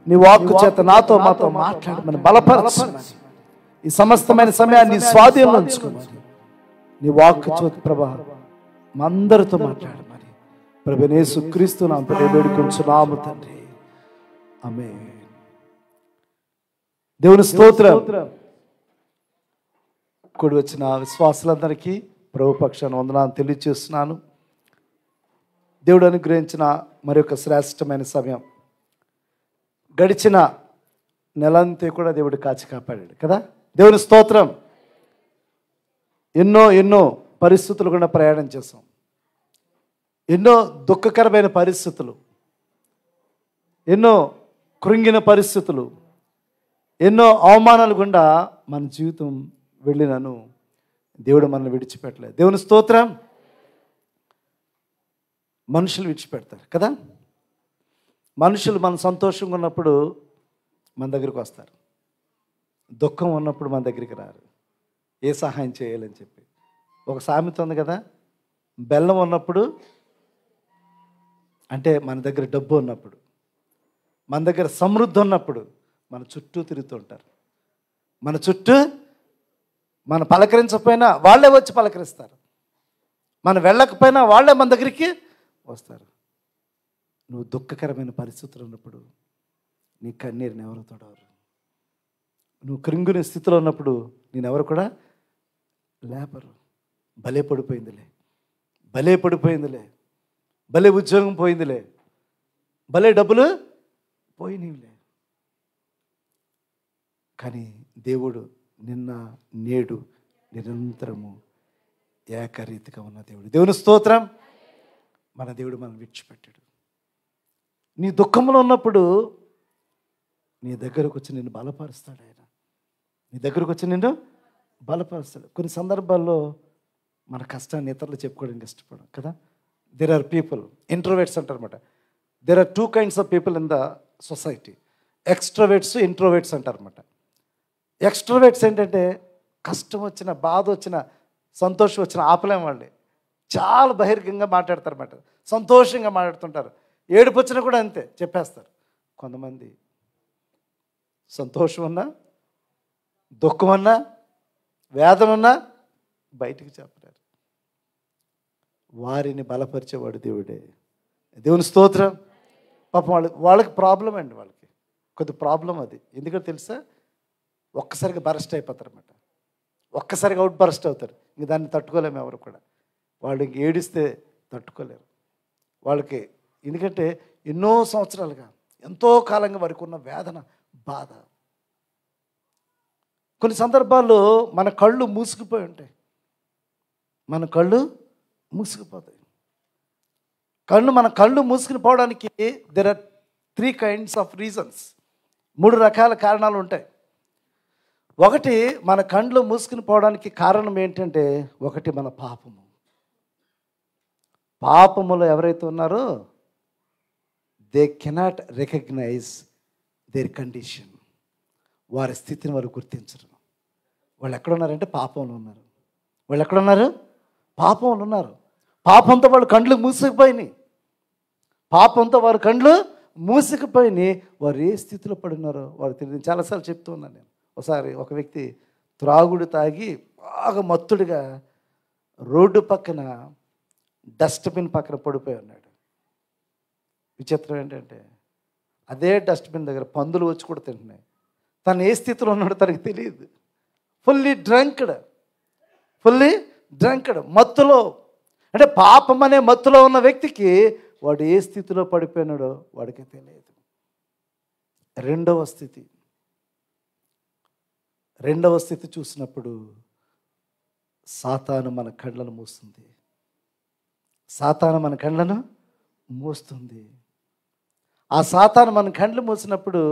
[SPEAKER 6] నీ వాక్కు చేత నాతో మాతో మాట్లాడమని బలపరచమని ఈ సమస్తమైన సమయాన్ని స్వాధీనం ఉంచుకోమని నీ వాక్కు చేత ప్రభా మా అందరితో మాట్లాడమని ప్రభువైన యేసుక్రీస్తు నామములో వేడుకొంచున్నాము తండ్రి ఆమేన్. దేవుని స్తోత్రం. కూడి వచ్చిన విశ్వాసులందరికీ ప్రభు పక్షాన వందనాలు తెలియజేస్తున్నాను. దేవుడు అనుగ్రహించిన మరొక శ్రేష్టమైన సమయం. గడిచిన నెలంతా కూడా దేవుడు కాచి కాపాడాడు కదా. దేవుని స్తోత్రం. ఎన్నో పరిస్థితులు కూడా ప్రయాణం చేసాం. ఎన్నో దుఃఖకరమైన పరిస్థితులు, ఎన్నో కృంగిన పరిస్థితులు, ఎన్నో అవమానాలు గుండా మన జీవితం వెళ్ళినను దేవుడు మనల్ని విడిచిపెట్టలేదు. దేవుని స్తోత్రం. మనుషులు విడిచిపెడతారు కదా. మనుషులు మన సంతోషంగా ఉన్నప్పుడు మన దగ్గరికి వస్తారు, దుఃఖం ఉన్నప్పుడు మన దగ్గరికి రారు. ఏ సహాయం చేయాలని చెప్పి ఒక సామెత ఉంది కదా, బెల్లం ఉన్నప్పుడు అంటే మన దగ్గర డబ్బు ఉన్నప్పుడు, మన దగ్గర సమృద్ధి ఉన్నప్పుడు మన చుట్టూ తిరుగుతుంటారు. మన చుట్టూ మనం పలకరించకపోయినా వాళ్ళే వచ్చి పలకరిస్తారు, మనం వెళ్ళకపోయినా వాళ్ళే మన దగ్గరికి వస్తారు. నువ్వు దుఃఖకరమైన పరిస్థితులు ఉన్నప్పుడు నీ కన్నీరుని ఎవరు తొడవరు. నువ్వు కృంగుని స్థితిలో ఉన్నప్పుడు నేనెవరు కూడా లేపరు. భలే పడిపోయిందిలే, భలే పడిపోయిందిలే, భలే ఉద్యోగం పోయిందిలే, భలే డబ్బులు పోయినవిలే. కానీ దేవుడు నిన్న నేడు నిరంతరము ఏకరీతిగా ఉన్న దేవుడు. దేవుని స్తోత్రం. మన దేవుడు మనం విడిచిపెట్టాడు. నీ దుఃఖంలో ఉన్నప్పుడు నీ దగ్గరకు వచ్చి నిన్ను బలపరుస్తాడు. ఆయన నీ దగ్గరకు వచ్చి నిన్ను బలపరుస్తాడు. కొన్ని సందర్భాల్లో మన కష్టాన్ని ఇతరులు చెప్పుకోవడానికి ఇష్టపడం కదా. దెర్ ఆర్ పీపుల్, ఇంట్రోవర్ట్స్ అంటారన్నమాట. There are 2 kinds of people in the society, extroverts, introverts అంటారన్నమాట. ఎక్స్ట్రోవర్ట్స్ ఏంటంటే కష్టం వచ్చిన, బాధ వచ్చిన, సంతోషం వచ్చిన ఆపలేం వాళ్ళే. చాలా బహిర్గంగా మాట్లాడతారన్నమాట, సంతోషంగా మాట్లాడుతుంటారు. ఏడుపు వచ్చినా కూడా అంతే చెప్పేస్తారు. కొంతమంది సంతోషం ఉన్నా, దుఃఖం ఉన్నా, వేదన ఉన్నా బయటికి చెప్పలేరు. వారిని బలపరిచేవాడు దేవుడే. దేవుని స్తోత్రం. పాపం వాళ్ళకి ప్రాబ్లం అండి, వాళ్ళకి కొద్ది ప్రాబ్లం అది. ఎందుకంటే తెలుసా, ఒక్కసారిగా బరస్ట్ అయిపోతారన్నమాట. ఒక్కసారిగా అవుట్ బరస్ట్ అవుతారు. ఇంక దాన్ని తట్టుకోలేము ఎవరు కూడా. వాళ్ళు ఇంక ఏడిస్తే తట్టుకోలేరు వాళ్ళకి. ఎందుకంటే ఎన్నో సంవత్సరాలుగా, ఎంతో కాలంగా వారికి ఉన్న వేదన, బాధ. కొన్ని సందర్భాల్లో మన కళ్ళు మూసుకుపోయి ఉంటాయి. మన కళ్ళు మూసుకుపోతాయి. మన కళ్ళు మూసుకుని పోవడానికి there are 3 kinds of reasons. 3 రకాల కారణాలు ఉంటాయి. ఒకటి, మన కళ్ళు మూసుకుని పోవడానికి కారణం ఏంటంటే, ఒకటి మన పాపము. పాపములో ఎవరైతే ఉన్నారో they cannot recognise their condition. వారి స్థితిని వారు గుర్తించరు. వాళ్ళు ఎక్కడున్నారంటే పాపంలో ఉన్నారు. వాళ్ళు ఎక్కడున్నారు? పాపంలో ఉన్నారు. పాపంతో వాళ్ళు కండ్లు మూసుకుపోయినాయి. పాపంతో వారి కండ్లు మూసుకుపోయినాయి. వారు ఏ స్థితిలో పడినారో వారు తెలియదు. చాలాసార్లు చెప్తూ ఉన్నాను నేను. ఒకసారి ఒక వ్యక్తి త్రాగుడు తాగి బాగా మత్తుడిగా రోడ్డు పక్కన డస్ట్బిన్ పక్కన పడిపోయి ఉన్నాడు. విచిత్రం ఏంటంటే, అదే డస్ట్బిన్ దగ్గర పందులు వచ్చి కూడా తింటున్నాయి. తను ఏ స్థితిలో ఉన్నాడో తనకి తెలియదు. ఫుల్లీ డ్రంక్డ్, మత్తులో. అంటే పాపం అనే మత్తులో ఉన్న వ్యక్తికి వాడు ఏ స్థితిలో పడిపోయినాడో వాడికి తెలియదు. రెండవ స్థితి చూసినప్పుడు సాతాను మన కళ్ళను మూస్తుంది. ఆ సాతాను మన కళ్ళు మూసినప్పుడు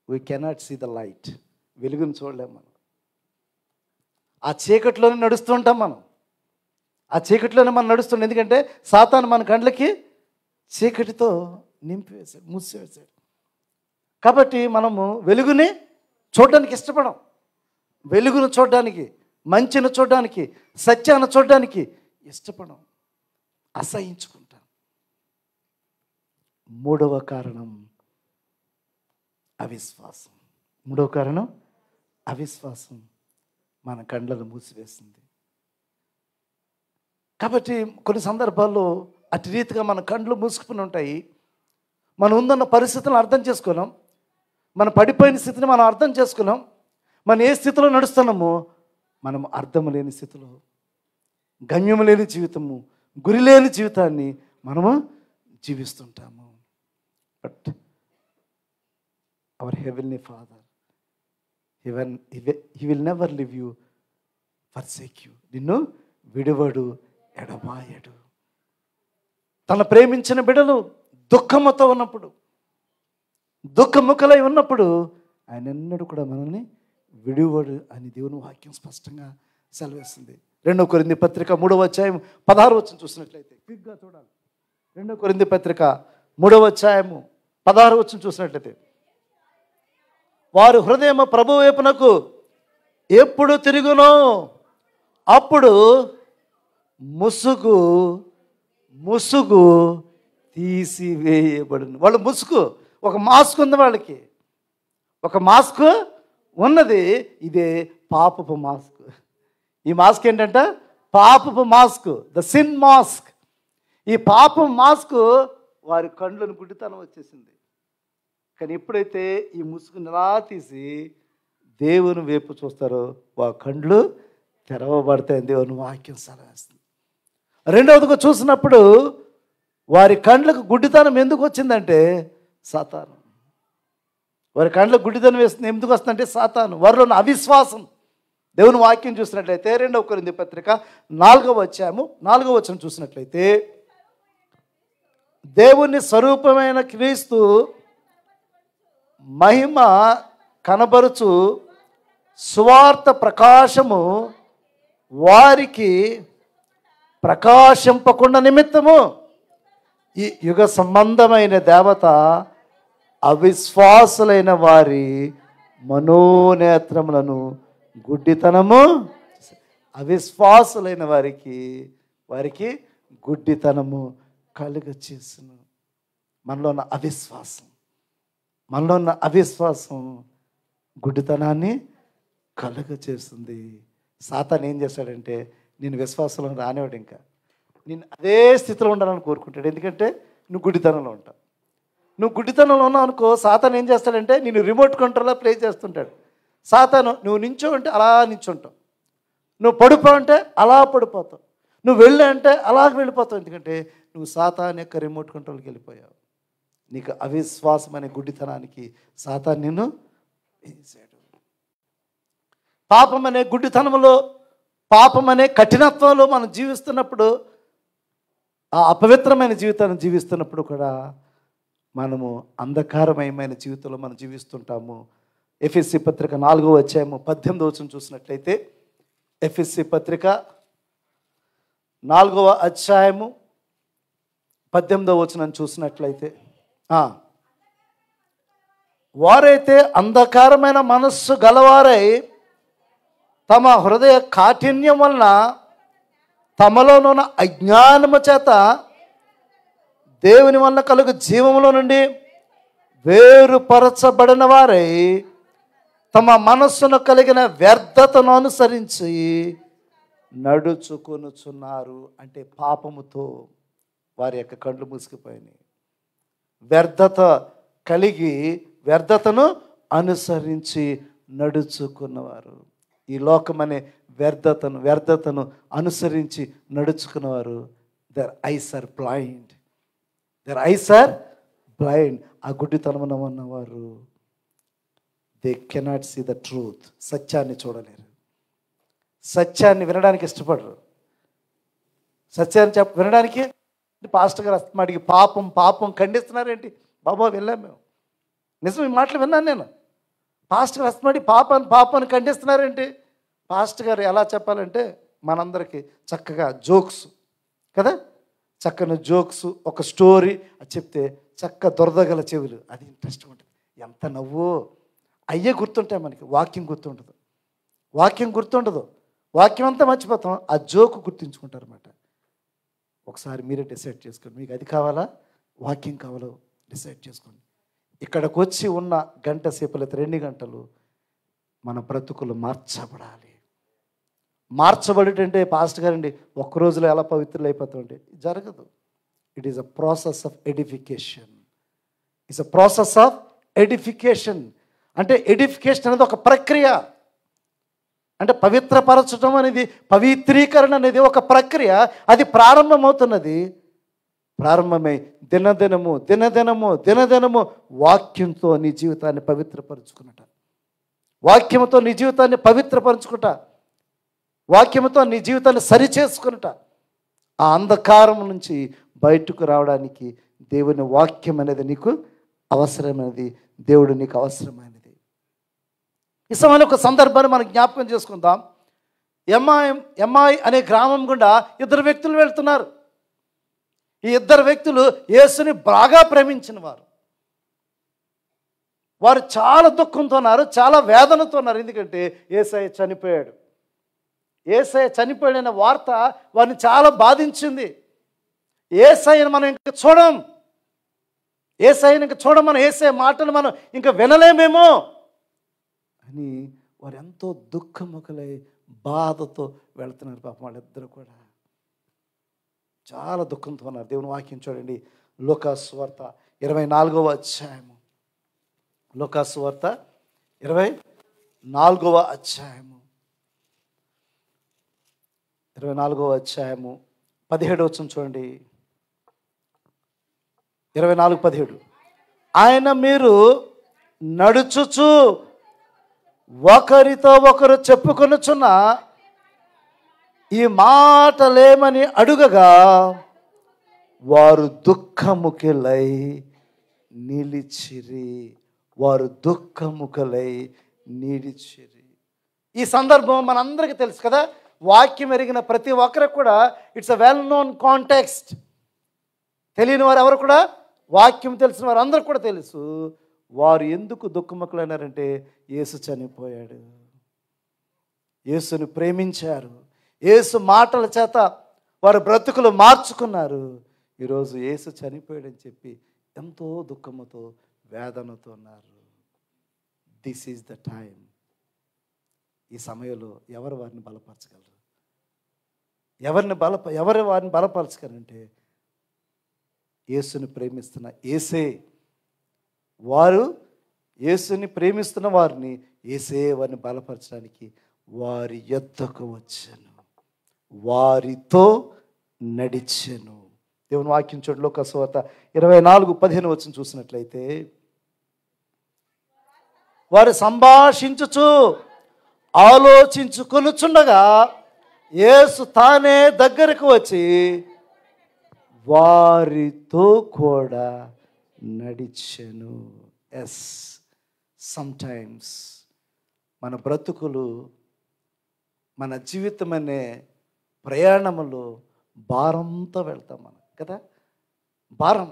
[SPEAKER 6] we cannot see the light. వెలుగును చూడలేము మనం. ఆ చీకట్లోనే నడుస్తూ ఉంటాం మనం. ఎందుకంటే సాతాను మన కండ్లకి చీకటితో నింపివేశాడు, మూసివేశాడు. కాబట్టి మనము వెలుగుని చూడడానికి ఇష్టపడం. వెలుగును చూడడానికి, మంచిని చూడడానికి, సత్యాన్ని చూడడానికి ఇష్టపడం, అసహించుకుంటాం. మూడవ కారణం అవిశ్వాసం మన కండ్లను మూసివేసింది. కాబట్టి కొన్ని సందర్భాల్లో అటు రీతిగా మన కండ్లు మూసుకుని ఉంటాయి. మనం ఉందన్న పరిస్థితులను అర్థం చేసుకోలేం. మన పడిపోయిన స్థితిని మనం అర్థం చేసుకోలేం. మనం ఏ స్థితిలో నడుస్తున్నామో మనం అర్థం లేని స్థితిలో, గమ్యం లేని జీవితము, గురి లేని జీవితాన్ని మనము జీవిస్తుంటాము. But our heavenly father, he will never leave you, forsake you. నిన్ను విడువడు, ఎడబాయడు. తన ప్రేమించిన బిడ్డలు దుఃఖముతో ఉన్నప్పుడు, దుఃఖముఖలై ఉన్నప్పుడు ఆయన ఎన్నడూ కూడా మనల్ని విడువడు అని దేవుని వాక్యం స్పష్టంగా సెలవిస్తుంది. 2 కొరింథీ పత్రిక 3వ అధ్యాయం 16వ వచనం చూసినట్లయితే, క్విక్గా చూడాలి. 2 కొరింథీ పత్రిక 3వ అధ్యాయము 16వ వచనం చూసినట్లయితే, వారు హృదయము ప్రభువు వైపునకు ఎప్పుడు తిరుగునో అప్పుడు ముసుగు తీసివేయబడును. వాళ్ళు ముసుగు, ఒక మాస్క్ ఉంది వాళ్ళకి, ఒక మాస్క్ ఉన్నది. ఇదే పాపపు మాస్క్. ఈ మాస్క్ ఏంటంటే పాపపు మాస్క్, ద సిన్ మాస్క్. ఈ పాపపు మాస్క్ వారి కండ్లను గుడ్డితనం వచ్చేసింది. కానీ ఎప్పుడైతే ఈ ముసుగుని ఎలా తీసి దేవుని వైపు చూస్తారో వారి కండ్లు తెరవబడతాయని దేవుని వాక్యం సెలవిస్తుంది. రెండవదిగా చూసినప్పుడు వారి కండ్లకు గుడ్డితనం ఎందుకు వచ్చిందంటే సాతాను. వారి కండ్లకు గుడ్డితనం వేస్తుంది ఎందుకు వస్తుందంటే సాతాను. వారిలో ఉన్న అవిశ్వాసం. దేవుని వాక్యం చూసినట్లయితే 2 కొరింథీ పత్రిక 4వ అధ్యాయము 4వ వచనం చూసినట్లయితే, దేవుని స్వరూపమైన క్రీస్తు మహిమ కనబరుచు సువార్త ప్రకాశము వారికి ప్రకాశింపకుండా నిమిత్తము ఈ యుగ సంబంధమైన దేవత అవిశ్వాసులైన వారి మనోనేత్రములను గుడ్డితనము, అవిశ్వాసులైన వారికి గుడ్డితనము కలుగ చేసును. మనలో ఉన్న అవిశ్వాసం గుడ్డితనాన్ని కలుగ చేస్తుంది. సాతాను ఏం చేస్తాడంటే నేను విశ్వాసంలో రానివాడు, ఇంకా నేను అదే స్థితిలో ఉండాలని కోరుకుంటాడు. ఎందుకంటే నువ్వు గుడ్డితనంలో ఉంటావు. నువ్వు గుడ్డితనంలో ఉన్నావు అనుకో, సాతాను ఏం చేస్తాడంటే నేను రిమోట్ కంట్రోల్లో ప్లే చేస్తుంటాడు. సాతాను నువ్వు నించో అంటే అలా నించుంటావు, నువ్వు పడిపో అంటే అలా పడిపోతావు, నువ్వు వెళ్ళి అంటే అలాగ వెళ్ళిపోతావు. ఎందుకంటే నువ్వు సాతాను యొక్క రిమోట్ కంట్రోల్కి వెళ్ళిపోయావు. నీకు అవిశ్వాసం అనే గుడ్డితనానికి సాతాను నిన్ను వేసాడు. పాపం అనే గుడ్డితనంలో, పాపం అనే కఠినత్వంలో మనం జీవిస్తున్నప్పుడు, ఆ అపవిత్రమైన జీవితాన్ని జీవిస్తున్నప్పుడు కూడా మనము అంధకారమయమైన జీవితంలో మనం జీవిస్తుంటాము. ఎఫెసీ పత్రిక 4వ అధ్యాయము 18వ వచనం చూసినట్లయితే, ఎఫెసీ పత్రిక 4వ అధ్యాయము 18వ వచనం చూసినట్లయితే, వారైతే అంధకారమైన మనస్సు గలవారై తమ హృదయ కాఠిన్యం వలన తమలోనున్న అజ్ఞానము చేత దేవుని వలన కలుగు జీవములో నుండి వేరుపరచబడిన వారై తమ మనస్సును కలిగిన వ్యర్థతను అనుసరించి నడుచుకొనుచున్నారు. అంటే పాపముతో వారి యొక్క కళ్ళు మూసుకుపోయినాయి. వ్యర్థత కలిగి వ్యర్థతను అనుసరించి నడుచుకున్నవారు, ఈ లోకమనే వ్యర్థతను అనుసరించి నడుచుకున్నవారు, దర్ ఐస్ ఆర్ బ్లైండ్. ఆ గుడ్డితనమున ఉన్నవారు they cannot see the truth. సత్యాన్ని చూడలేరు, సత్యాన్ని వినడానికి ఇష్టపడరు. సత్యాన్ని వినడానికి పాస్టర్ గారు అస్తమాటికి పాపం ఖండిస్తున్నారేంటి బాబా? వెళ్ళాం మేము, నిజం ఈ మాటలు విన్నాను నేను. పాస్టర్ గారు అస్తమాటి పాపాన్ని ఖండిస్తున్నారేంటి? పాస్టర్ గారు ఎలా చెప్పాలంటే మనందరికీ చక్కగా జోక్స్ కదా, చక్కని జోక్స్, ఒక స్టోరీ అది చెప్తే చక్క దొరదగల చెవులు, అది ఇంట్రెస్ట్ ఉంటుంది. ఎంత నవ్వు అయ్యే గుర్తుంటాయి మనకి. వాక్యం గుర్తుండదు, వాక్యం అంతా మర్చిపోతాం, ఆ జోకు గుర్తుంచుకుంటారు అన్నమాట. ఒకసారి మీరే డిసైడ్ చేసుకోండి, మీకు అది కావాలా వాక్యం కావాలో డిసైడ్ చేసుకోండి. ఇక్కడికి వచ్చి ఉన్న గంట సేపు లేదా 2 గంటలు మన బ్రతుకులు మార్చబడేటంటే పాస్టర్ గారండి ఒక్క రోజులో ఎలా పవిత్రులు అయిపోతామంటే జరగదు. It is a process of edification. అంటే ఎడిఫికేషన్ అనేది ఒక ప్రక్రియ. అంటే పవిత్రపరచడం అనేది, పవిత్రీకరణ అనేది ఒక ప్రక్రియ. అది ప్రారంభమై దినదినము వాక్యంతో నీ జీవితాన్ని పవిత్రపరుచుకున్నట, వాక్యంతో నీ జీవితాన్ని పవిత్రపరుచుకుంటా, వాక్యంతో నీ జీవితాన్ని సరిచేసుకున్నట. ఆ అంధకారం నుంచి బయటకు రావడానికి దేవుని వాక్యం అనేది నీకు అవసరమైనది, దేవుడు నీకు అవసరమైనది. ఈ సమయంలో ఒక సందర్భాన్ని మనం జ్ఞాపకం చేసుకుందాం. ఎమ్మాయి అనే గ్రామం గుండా 2 వ్యక్తులు వెళ్తున్నారు. ఈ 2 వ్యక్తులు యేసుని బాగా ప్రేమించిన వారు చాలా దుఃఖంతో ఉన్నారు, చాలా వేదనతో ఉన్నారు. ఎందుకంటే యేసయ్య చనిపోయాడు. యేసయ్య చనిపోయాడనే వార్త వారిని చాలా బాధించింది. యేసయ్యను మనం ఇంకా చూడం, మనం యేసయ్య మాటలు మనం ఇంకా వినలేమేమో అని వారు ఎంతో దుఃఖముఖలై బాధతో వెళ్తున్నారు. పాపం వాళ్ళిద్దరూ కూడా చాలా దుఃఖంతో ఉన్నారు. దేవుని వాక్యం చూడండి, లూకాసు వార్త 24వ అధ్యాయము. లూకాసు వార్త 24వ అధ్యాయము 17వ వచనం చూడండి. 24:17 ఆయన మీరు నడుచుచు ఒకరితో ఒకరు చెప్పుకొనుచున్న ఈ మాటలేమని అడుగగా వారు దుఃఖముఖులై నిలిచిరి. ఈ సందర్భం మనందరికీ తెలుసు కదా. వాక్యం ఎరిగిన ప్రతి ఒక్కరికి కూడా it's a well known context. తెలియని వారు ఎవరు కూడా, వాక్యం తెలిసిన వారు అందరూ కూడా తెలుసు. వారు ఎందుకు దుఃఖముఖులైనారంటే యేసు చనిపోయాడు, యేసుని ప్రేమించారు, యేసు మాటల చేత వారు బ్రతుకులు మార్చుకున్నారు. ఈరోజు యేసు చనిపోయాడని చెప్పి ఎంతో దుఃఖముతో వేదనతో ఉన్నారు. This is the time. ఈ సమయంలో ఎవరు వారిని బలపరచగలరు? ఎవరు వారిని బలపరచగలంటే యేసుని ప్రేమిస్తున్న యేసే. వారు యేసుని ప్రేమిస్తున్న వారిని యేసే వారిని బలపరచడానికి వారి యొద్దకు వచ్చాను, వారితో నడిచెను. దేవుని వాక్యం చూడండి, లోకసువార్త 24:15 చూసినట్లయితే, వారు సంభాషించుచు ఆలోచించుకొనుచుండగా యేసు తానే దగ్గరకు వచ్చి వారితో కూడా నడిచెను. ఎస్, సమ్టైమ్స్ మన బ్రతుకులు, మన జీవితం అనే ప్రయాణములో భారంతో వెళ్తాం మనం కదా. భారం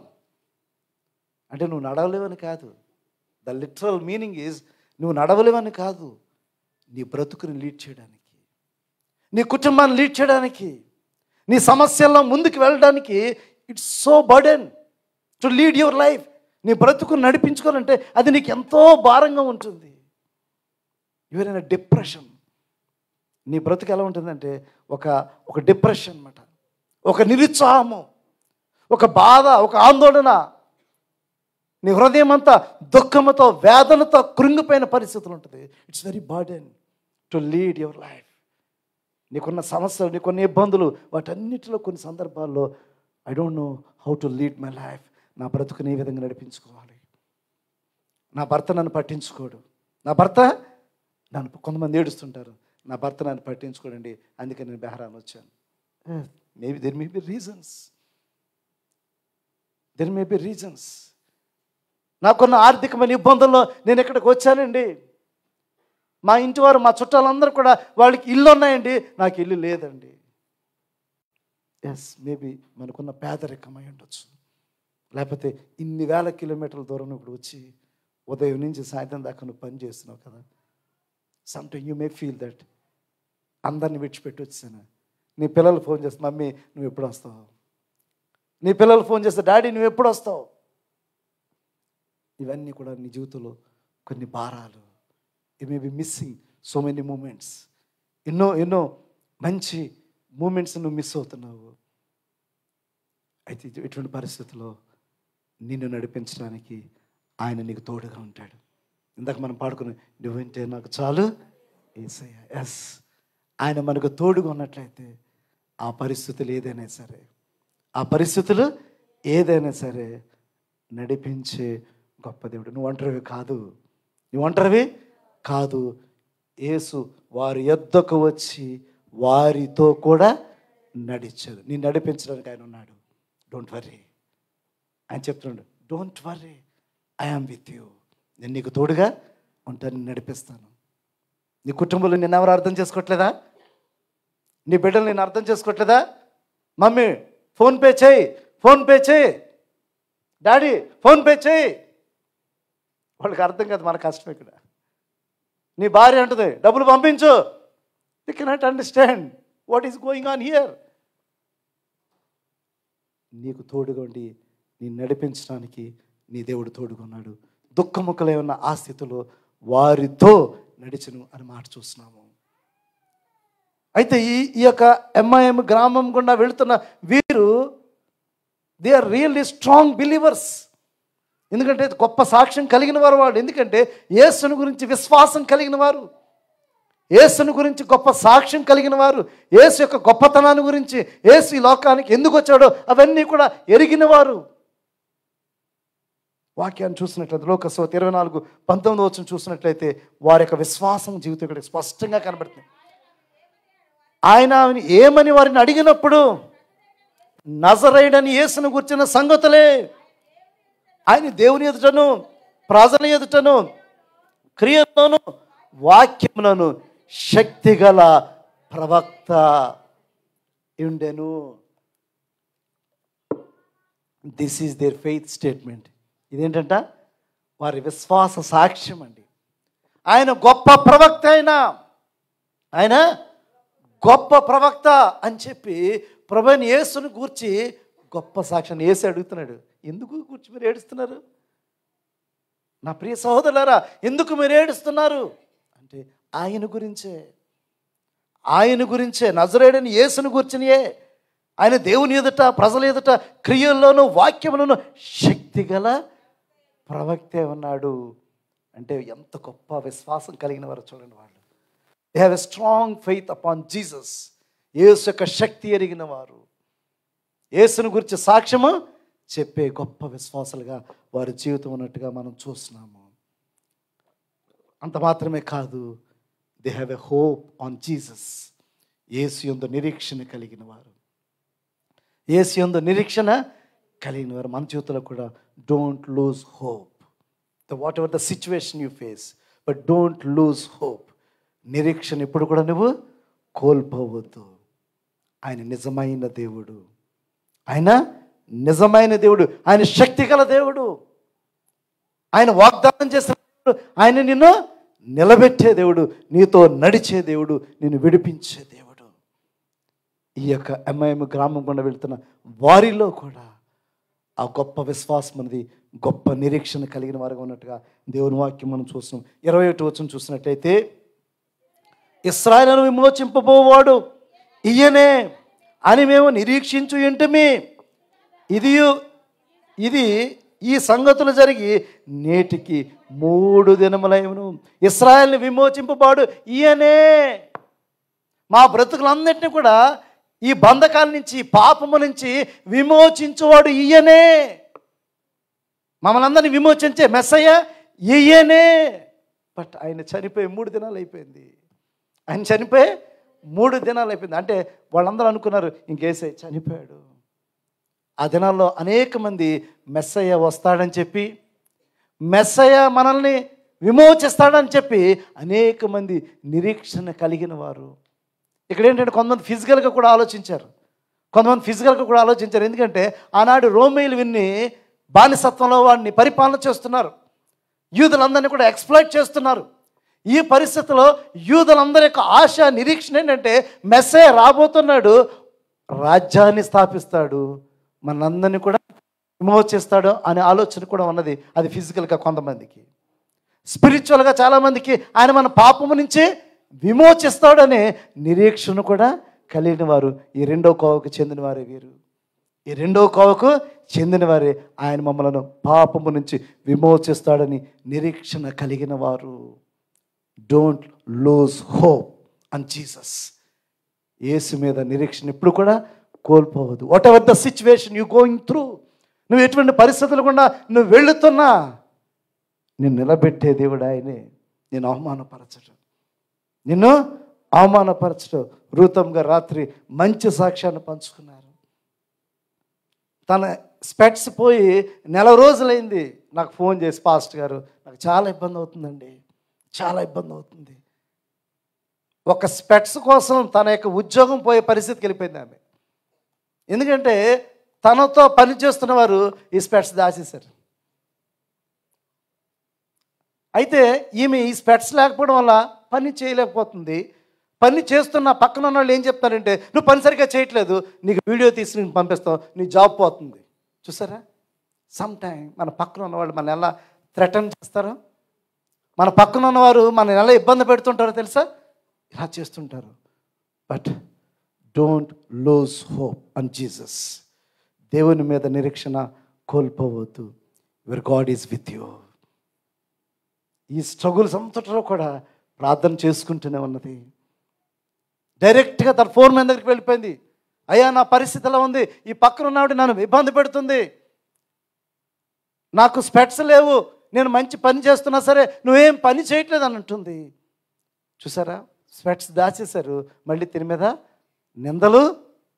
[SPEAKER 6] అంటే నువ్వు నడవలేవని కాదు. ద లిటరల్ మీనింగ్ ఈజ్ నువ్వు నడవలేవని కాదు, నీ బ్రతుకుని లీడ్ చేయడానికి, నీ కుటుంబాన్ని లీడ్ చేయడానికి, నీ సమస్యల్లో ముందుకు వెళ్ళడానికి. It's so burden to lead your life. నీ బ్రతుకుని నడిపించుకోవాలంటే అది నీకు ఎంతో భారంగా ఉంటుంది. Your in depression. నీ బ్రతుకు ఎలా ఉంటుందంటే ఒక డిప్రెషన్ అన్నమాట, ఒక నిరుత్సాహము, ఒక బాధ, ఒక ఆందోళన. నీ హృదయం అంతా దుఃఖముతో, వేదనతో కృంగిపోయిన పరిస్థితులు ఉంటుంది. It's very burden to lead your life. నీకున్న సమస్యలు, నీకున్న ఇబ్బందులు, వాటన్నిటిలో కొన్ని సందర్భాల్లో I don't know how to lead my life. నా బ్రతుకుని ఏ విధంగా నడిపించుకోవాలి? నా భర్త నన్ను పట్టించుకోడు, నా భర్త నన్ను, కొంతమంది ఏడుస్తుంటారు, నా భర్త నన్ను పట్టించుకోడండి, అందుకే నేను బెహరాన్ వచ్చాను. Maybe there may be reasons. నాకున్న ఆర్థికమైన ఇబ్బందుల్లో నేను ఇక్కడికి వచ్చానండి. మా ఇంటి వారు, మా చుట్టాలందరూ కూడా వాళ్ళకి ఇల్లు ఉన్నాయండి, నాకు ఇల్లు లేదండి. ఎస్, మేబీ మనకున్న పేదరికమై ఉండొచ్చు. లేకపోతే ఇన్ని వేల కిలోమీటర్ల దూరం ఇప్పుడు వచ్చి ఉదయం నుంచి సాయంత్రం దాకా నువ్వు పని చేస్తున్నావు కదా. Sometime you may feel that అందరిని విడిచిపెట్టి వచ్చాను. నీ పిల్లలు ఫోన్ చేస్తే, మమ్మీ నువ్వు ఎప్పుడు వస్తావు? నీ పిల్లలు ఫోన్ చేస్తే, డాడీ నువ్వు ఎప్పుడు వస్తావు? ఇవన్నీ కూడా నీ జీవితంలో కొన్ని భారాలు. You may be missing so many moments. ఎన్నో మంచి మూమెంట్స్ నువ్వు మిస్ అవుతున్నావు. అయితే ఇటువంటి పరిస్థితుల్లో నిన్ను నడిపించడానికి ఆయన నీకు తోడుగా ఉంటాడు. ఇందాక మనం పాడుకుని, నువ్వంటే నాకు చాలు యేసయ్య. ఎస్, ఆయన మనకు తోడుగా ఉన్నట్లయితే ఆ పరిస్థితులు ఏదైనా సరే నడిపించే గొప్ప దేవుడు. నువ్వు ఒంటరివి కాదు. యేసు వారి యొద్దకు వచ్చి వారితో కూడా నడిచాడు. నేను నడిపించడానికి ఆయన ఉన్నాడు. Don't worry. ఆయన చెప్తున్నాడు, don't worry, I am with you. నేను నీకు తోడుగా ఉంటాను, నడిపిస్తాను. నీ కుటుంబంలో నేను ఎవరు అర్థం చేసుకోవట్లేదా? నీ బిడ్డలు నేను అర్థం చేసుకోవట్లేదా? మమ్మీ ఫోన్పే చేయి, డాడీ ఫోన్పే చేయి. వాళ్ళకి అర్థం కాదు మన కష్టం ఇక్కడ. నీ భార్య అంటుంది, డబ్బులు పంపించు. They cannot understand what is going on here. నీకు తోడుగా ఉండి నేను నడిపించడానికి నీ దేవుడు తోడుగా ఉన్నాడు. దుఃఖముఖలై ఉన్న ఆ స్థితిలో వారితో నడిచెను అని మాట చూస్తున్నాము. అయితే ఈ యొక్క ఎంఐఎం గ్రామం గుండా వెళుతున్న వీరు, they are really strong believers. ఎందుకంటే గొప్ప సాక్ష్యం కలిగిన వారు వాళ్ళు. ఎందుకంటే యేసుని గురించి విశ్వాసం కలిగిన వారు, యేసుని గురించి గొప్ప సాక్ష్యం కలిగిన వారు, యేసు యొక్క గొప్పతనాన్ని గురించి, యేసు ఈ లోకానికి ఎందుకు వచ్చాడో అవన్నీ కూడా ఎరిగిన వారు. వాక్యాన్ని చూసినట్లయితే లోకసువార్త 24:19 చూసినట్లయితే వారి యొక్క విశ్వాసం జీవితం ఇక్కడ స్పష్టంగా కనబడుతుంది. ఆయన ఏమని వారిని అడిగినప్పుడు, నజరేయుడని యేసును గుర్చిన సంగతులే. ఆయన దేవుని ఎదుటను, ప్రజల ఎదుటను, క్రియలోను, వాక్యములను శక్తిగల ప్రవక్త ఉండెను. This is their faith statement. ఇదేంటంట? వారి విశ్వాస సాక్ష్యం అండి. ఆయన గొప్ప ప్రవక్త, ఆయన గొప్ప ప్రవక్త అని చెప్పి ప్రభువైన యేసుని గూర్చి గొప్ప సాక్ష్యాన్ని యేసు అడుగుతున్నాడు. ఎందుకు గూర్చి మీరు ఏడుస్తున్నారు? నా ప్రియ సహోదరులారా, ఎందుకు మీరు ఏడుస్తున్నారు అంటే ఆయన గురించే నజరేయుడైన యేసుని గూర్చినియే. ఆయన దేవుని ఎదుట, ప్రజల ఎదుట, క్రియల్లోనూ వాక్యములను శక్తిగల ప్రవక్తే ఉన్నాడు. అంటే ఎంత గొప్ప విశ్వాసం కలిగిన వారు చూడండి. వాళ్ళు they have a strong faith upon Jesus. యేసు యొక్క శక్తి ఎరిగిన వారు, యేసుని గురించి సాక్ష్యము చెప్పే గొప్ప విశ్వాసాలుగా వారి జీవితం ఉన్నట్టుగా మనం చూస్తున్నాము. అంత మాత్రమే కాదు, they have a hope on Jesus. యేసు యందు నిరీక్షణ కలిగిన వారు, యేసు యందు నిరీక్షణ కలిగిన వారు మన జీవితంలో కూడా don't lose hope. What ever the situation you face, but don't lose hope. నిరీక్షణ ఇప్పుడు కూడా నువ్వు కోల్పోవద్దు. ఆయన నిజమైన దేవుడు, ఆయన నిజమైన దేవుడు, ఆయన శక్తిగల దేవుడు, ఆయన వాగ్దానం చేసిన దేవుడు, ఆయన నిన్ను నిలబెట్టే దేవుడు, నీతో నడిచే దేవుడు, నిన్ను విడిపించే దేవుడు. ఈ యొక్క ఎంఐఎం గ్రామం గుండా వెళ్తున్న వారిలో కూడా ఆ గొప్ప విశ్వాసం అనేది, గొప్ప నిరీక్షణ కలిగిన వారుగా ఉన్నట్టుగా దేవుని వాక్యం మనం చూస్తున్నాం. 21వ వచనం చూసినట్లయితే, ఇశ్రాయేలును విమోచింపబోవాడు ఈయనే అని మేము నిరీక్షించు ఇంటిమి. ఇది ఈ సంగతులు జరిగి నేటికి 3 దినములైనను. ఇశ్రాయేలుని విమోచింపబోడు ఈయనే. మా బ్రతుకులందరినీ కూడా ఈ బంధకాల నుంచి, పాపము నుంచి విమోచించువాడు ఈయనే. మమ్మల్ని అందరినీ విమోచించే మెస్సయ్య ఈయనే. బట్ ఆయన చనిపోయి 3 దినాలు అయిపోయింది. ఆయన చనిపోయి 3 దినాలు అయిపోయింది. అంటే వాళ్ళందరూ అనుకున్నారు ఇంకేసే చనిపోయాడు. ఆ దినాల్లో అనేక మంది మెస్సయ్య వస్తాడని చెప్పి, మెస్సయ్య మనల్ని విమోచిస్తాడని చెప్పి అనేక మంది నిరీక్షణ కలిగిన వారు. ఇక్కడ ఏంటంటే కొంతమంది ఫిజికల్గా కూడా ఆలోచించారు. ఎందుకంటే ఆనాడు రోమీయులు విన్ని బానిసత్వంలో వాడిని పరిపాలన చేస్తున్నారు. యూదులందరినీ కూడా ఎక్స్‌ప్లాయిట్ చేస్తున్నారు. ఈ పరిస్థితిలో యూదులందరి యొక్క ఆశ, నిరీక్షణ ఏంటంటే మెస్సయ్య రాబోతున్నాడు, రాజ్యాన్ని స్థాపిస్తాడు, మనందరినీ కూడా విమోచిస్తాడు అనే ఆలోచన కూడా ఉన్నది. అది ఫిజికల్గా కొంతమందికి. స్పిరిచువల్గా చాలామందికి ఆయన మన పాపము నుంచి విమోచిస్తాడనే నిరీక్షణ కూడా కలిగిన వారు ఈ 2వ కోవకు చెందిన వారే వీరు. ఈ 2వ కోవకు చెందిన వారే ఆయన మమ్మలను పాపము నుంచి విమోచిస్తాడని నిరీక్షణ కలిగిన వారు. Don't lose hope on Jesus. యేసు మీద నిరీక్షణ ఎప్పుడు కూడా కోల్పోవద్దు. Whatever the situation you going through, నువ్వు ఎటువంటి పరిస్థితులు గుండా నువ్వు వెళుతున్నా, నిన్ను నిలబెట్టే దేవుడు ఆయనే. నేను అవమానపరచడం రూతంగా రాత్రి మంచి సాక్ష్యాన్ని పంచుకున్నారు. తన స్పెట్స్ పోయి 1 రోజులైంది. నాకు ఫోన్ చేసి, పాస్టర్ గారు నాకు చాలా ఇబ్బంది అవుతుందండి, చాలా ఇబ్బంది అవుతుంది. ఒక స్పెట్స్ కోసం తన యొక్క ఉద్యోగం పోయే పరిస్థితికి వెళ్ళిపోయింది ఆమె. ఎందుకంటే తనతో పని చేస్తున్న వారు ఈ స్పెట్స్ దాచేశారు. అయితే ఈమె ఈ స్పెట్స్ లేకపోవడం వల్ల పని చేయలేకపోతుంది. పని చేస్తున్న పక్కన ఉన్న వాళ్ళు ఏం చెప్తారంటే, నువ్వు పని సరిగ్గా చేయట్లేదు, నీకు వీడియో తీసి నేను పంపిస్తావు, నీ జాబ్ పోతుంది. చూసారా, సమ్ టైం మన పక్కన ఉన్నవాళ్ళు మన ఎలా థ్రెటన్ చేస్తారో, మన పక్కన ఉన్నవారు మన ఎలా ఇబ్బంది పెడుతుంటారో తెలుసా, ఇలా చేస్తుంటారు. But don't lose hope on Jesus. దేవుని మీద నిరీక్షణ కోల్పోవద్దు. Your God is with you. ఈ స్ట్రగుల్స్ అంతట్లో కూడా ప్రార్థన చేసుకుంటూనే ఉన్నది. డైరెక్ట్గా తన ఫోన్ మీద దగ్గరికి వెళ్ళిపోయింది. అయ్యా నా పరిస్థితి ఎలా ఉంది, ఈ పక్కన ఉన్నవాడు నన్ను ఇబ్బంది పెడుతుంది, నాకు స్పెట్స్ లేవు, నేను మంచి పని చేస్తున్నా సరే నువ్వేం పని చేయట్లేదు అని అంటుంది. చూసారా, స్పెట్స్ దాచేశారు, మళ్ళీ తిని మీద నిందలు